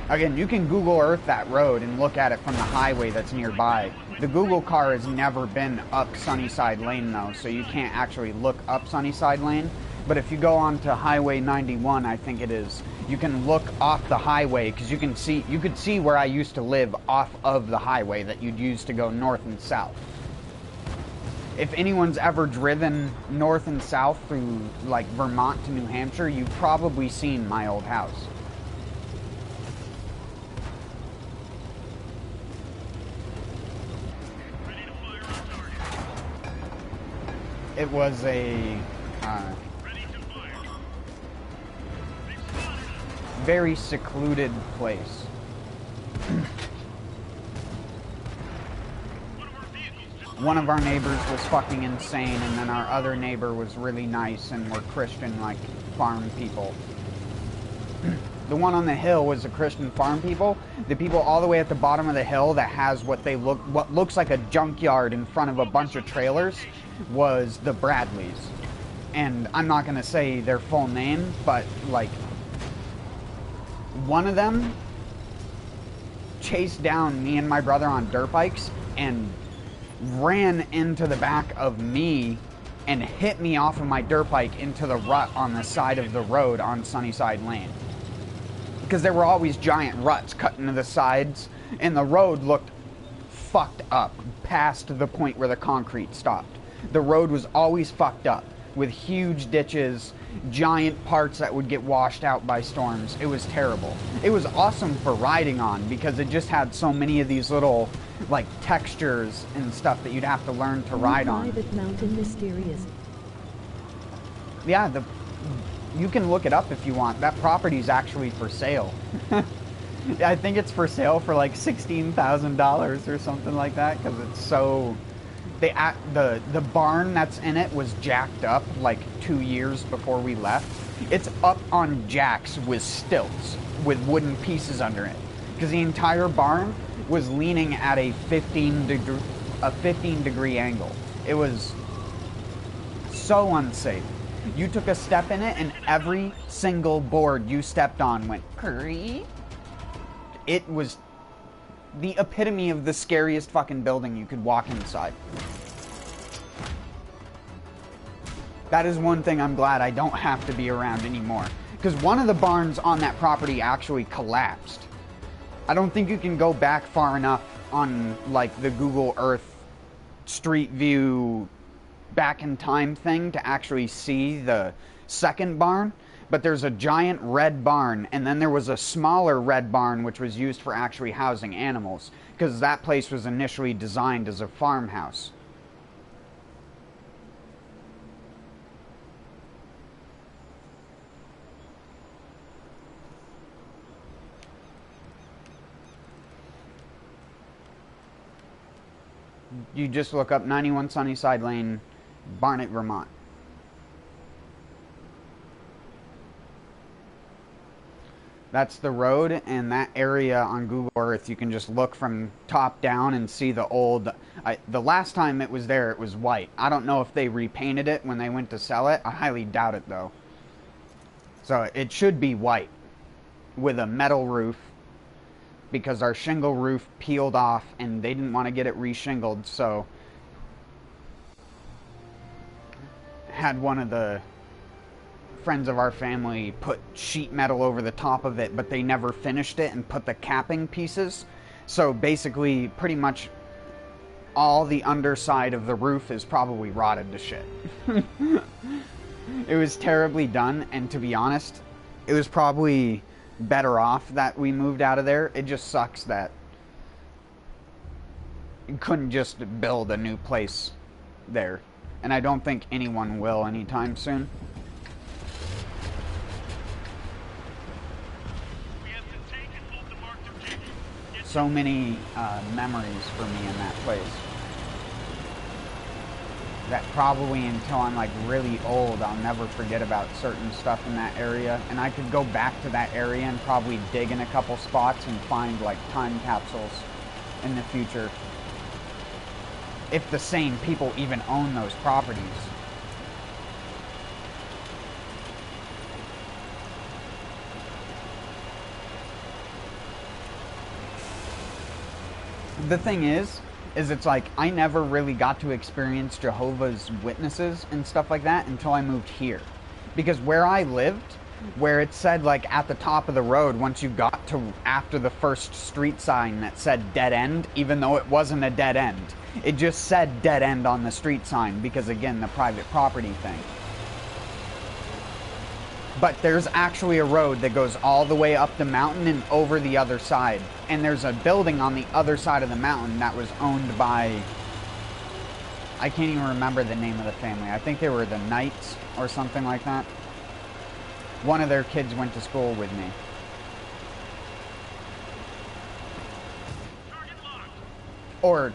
Again, you can Google Earth that road and look at it from the highway that's nearby. The Google car has never been up Sunnyside Lane though, so you can't actually look up Sunnyside Lane. But if you go on to Highway 91, I think it is, you can look off the highway because you could see where I used to live off of the highway that you'd use to go north and south. If anyone's ever driven north and south through like Vermont to New Hampshire, you've probably seen my old house. It was a very secluded place. One of our neighbors was fucking insane, and then our other neighbor was really nice and were Christian, like, farm people. The one on the hill was the Christian farm people. The people all the way at the bottom of the hill that has what looks like a junkyard in front of a bunch of trailers was the Bradleys. And I'm not gonna say their full name, but like one of them chased down me and my brother on dirt bikes and ran into the back of me and hit me off of my dirt bike into the rut on the side of the road on Sunnyside Lane. Because there were always giant ruts cut into the sides, and the road looked fucked up past the point where the concrete stopped. The road was always fucked up, with huge ditches, giant parts that would get washed out by storms. It was terrible. It was awesome for riding on, because it just had so many of these little, like, textures and stuff that you'd have to learn to ride on.
Private mountain mysterious.
Yeah, you can look it up if you want. That property's actually for sale. I think it's for sale for like $16,000 or something like that, because it's so... The barn that's in it was jacked up like 2 years before we left. It's up on jacks with stilts with wooden pieces under it, because the entire barn was leaning at a 15 degree angle. It was so unsafe. You took a step in it and every single board you stepped on went curry. It was the epitome of the scariest fucking building you could walk inside. That is one thing I'm glad I don't have to be around anymore. Because one of the barns on that property actually collapsed. I don't think you can go back far enough on like the Google Earth Street View back in time thing to actually see the second barn, but there's a giant red barn, and then there was a smaller red barn which was used for actually housing animals, because that place was initially designed as a farmhouse. You just look up 91 Sunnyside Lane, Barnet, Vermont. That's the road, and that area on Google Earth, you can just look from top down and see the old... the last time it was there, it was white. I don't know if they repainted it when they went to sell it. I highly doubt it, though. So it should be white with a metal roof. because our shingle roof peeled off and they didn't want to get it reshingled, so had one of the friends of our family put sheet metal over the top of it, but they never finished it and put the capping pieces. So basically, pretty much all the underside of the roof is probably rotted to shit. It was terribly done, and to be honest, it was probably better off that we moved out of there. It just sucks that you couldn't just build a new place there. And I don't think anyone will anytime soon.
We have to take and hold the marked objective.
So many memories for me in that place. That probably until I'm like really old, I'll never forget about certain stuff in that area. And I could go back to that area and probably dig in a couple spots and find like time capsules in the future. If the same people even own those properties. The thing is it's like I never really got to experience Jehovah's Witnesses and stuff like that until I moved here. Because where I lived, where it said like at the top of the road, once you got to after the first street sign that said dead end, even though it wasn't a dead end, it just said dead end on the street sign because again, the private property thing. But there's actually a road that goes all the way up the mountain and over the other side. And there's a building on the other side of the mountain that was owned by, I can't even remember the name of the family. I think they were the Knights or something like that. One of their kids went to school with me. Or,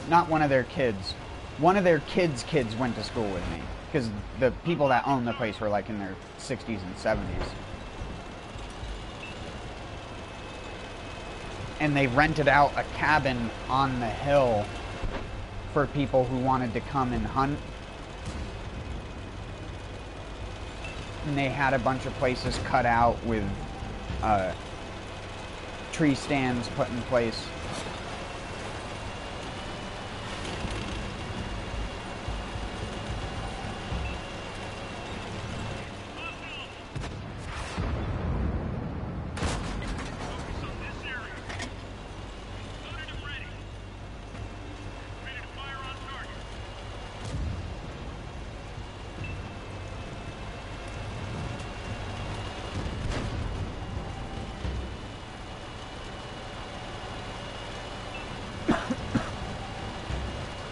not one of their kids. One of their kids' kids went to school with me. Because the people that owned the place were like in their 60s and 70s. And they rented out a cabin on the hill for people who wanted to come and hunt. And they had a bunch of places cut out with tree stands put in place.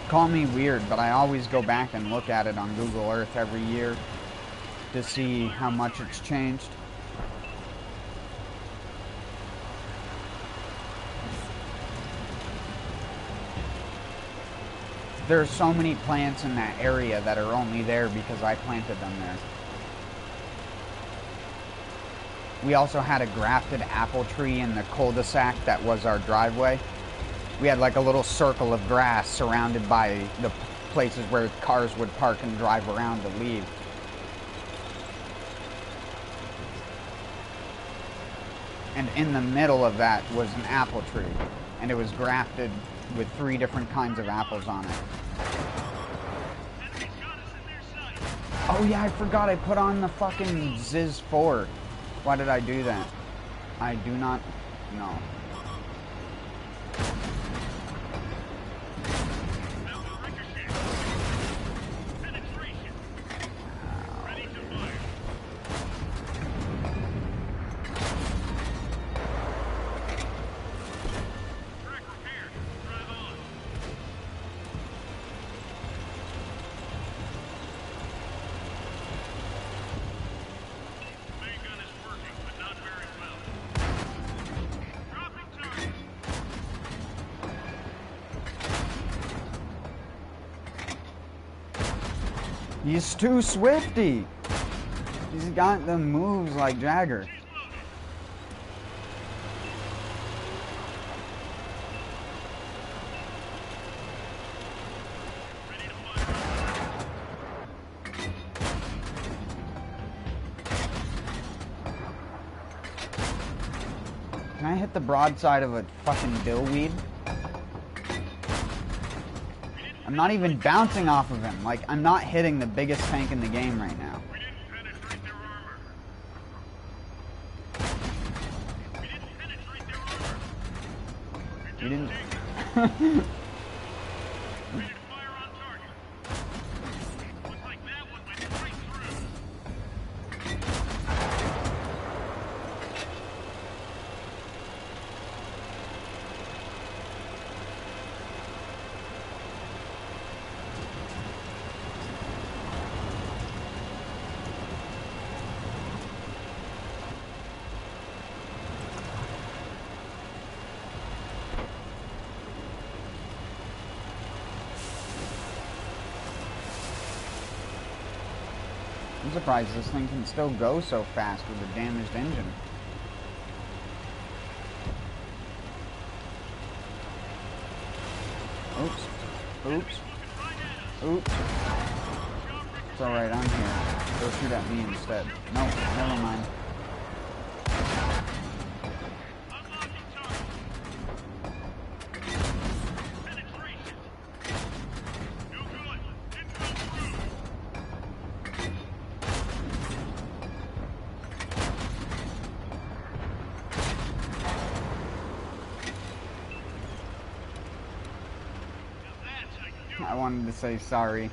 Call me weird, but I always go back and look at it on Google Earth every year to see how much it's changed. There's so many plants in that area that are only there because I planted them there. We also had a grafted apple tree in the cul-de-sac that was our driveway. We had like a little circle of grass surrounded by the places where cars would park and drive around to leave. And in the middle of that was an apple tree. And it was grafted with 3 different kinds of apples on it. Oh yeah, I forgot I put on the fucking Ziz 4. Why did I do that? I do not know. He's too swifty. He's got the moves like Jagger. Can I hit the broadside of a fucking dillweed. I'm not even bouncing off of him. Like, I'm not hitting the biggest tank in the game right now.
We didn't penetrate their armor.
We didn't...
We didn't fire on target. Looks like that one went right through.
I'm surprised this thing can still go so fast with a damaged engine. Oops. Oops. Oops. It's alright, I'm here. Go shoot at me instead. No, never mind.
Unlocking target. Penetration. No good. Didn't go through. Now that's how you do it.
I wanted to say sorry.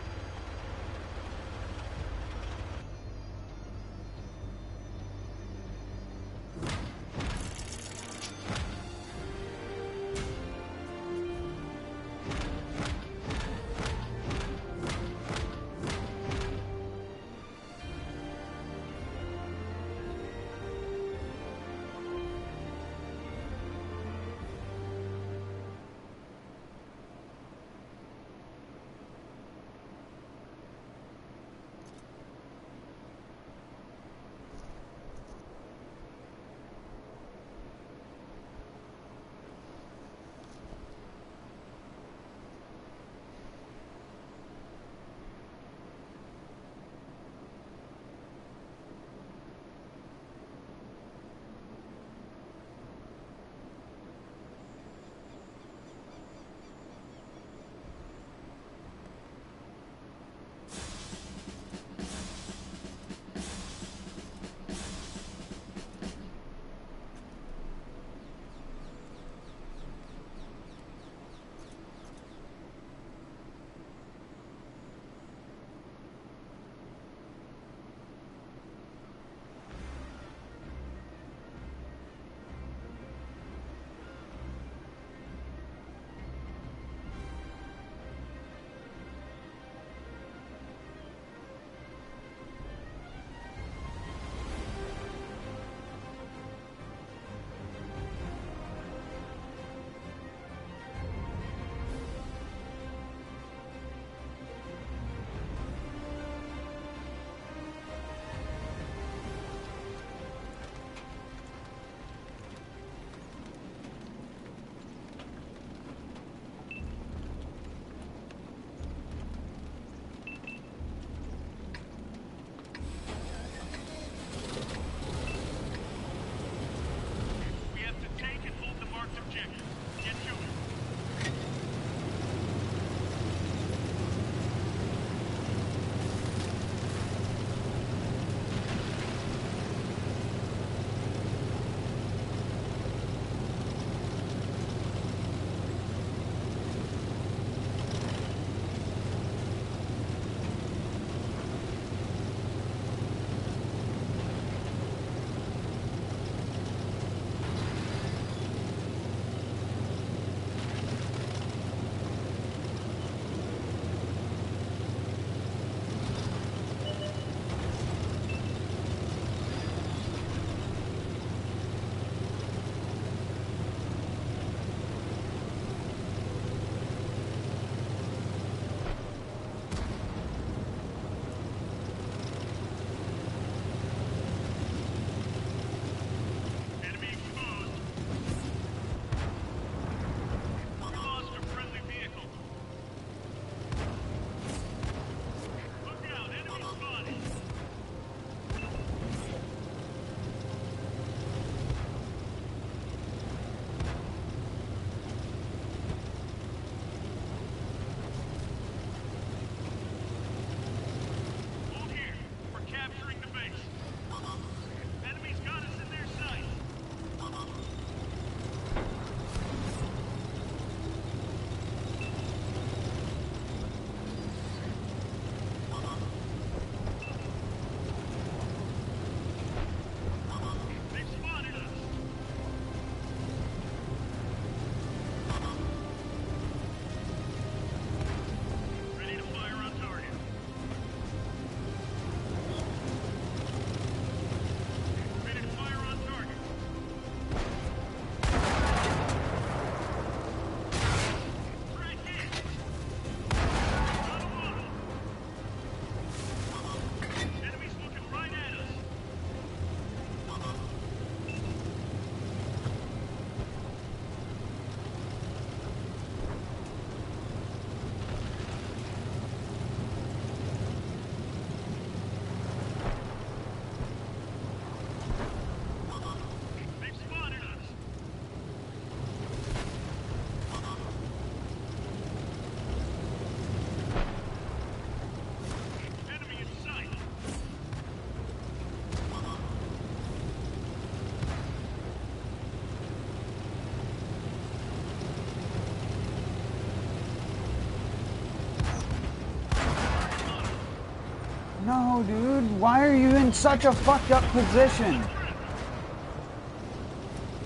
No, dude. Why are you in such a fucked up position?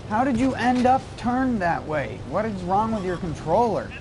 How did you end up turned that way? What is wrong with your controller?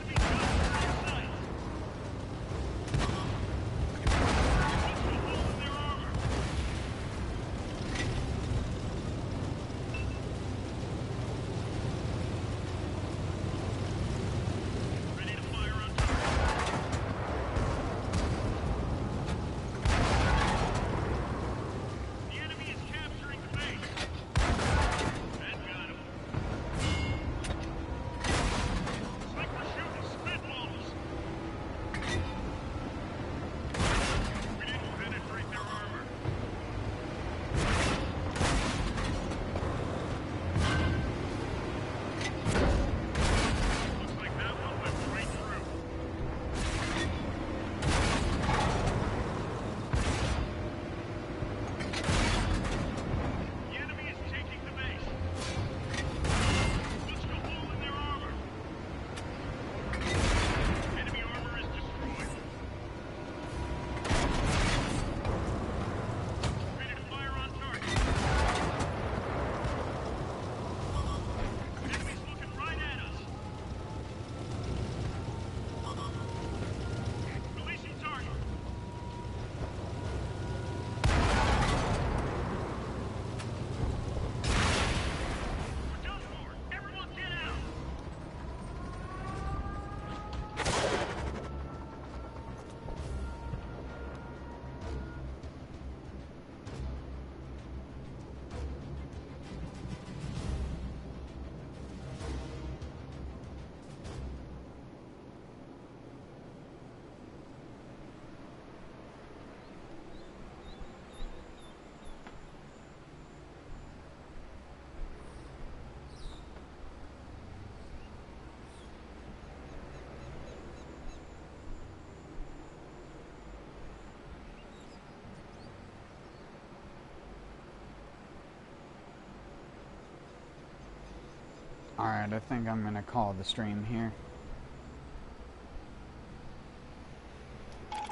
Alright, I think I'm gonna call the stream here.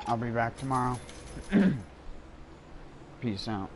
I'll be back tomorrow. Peace out.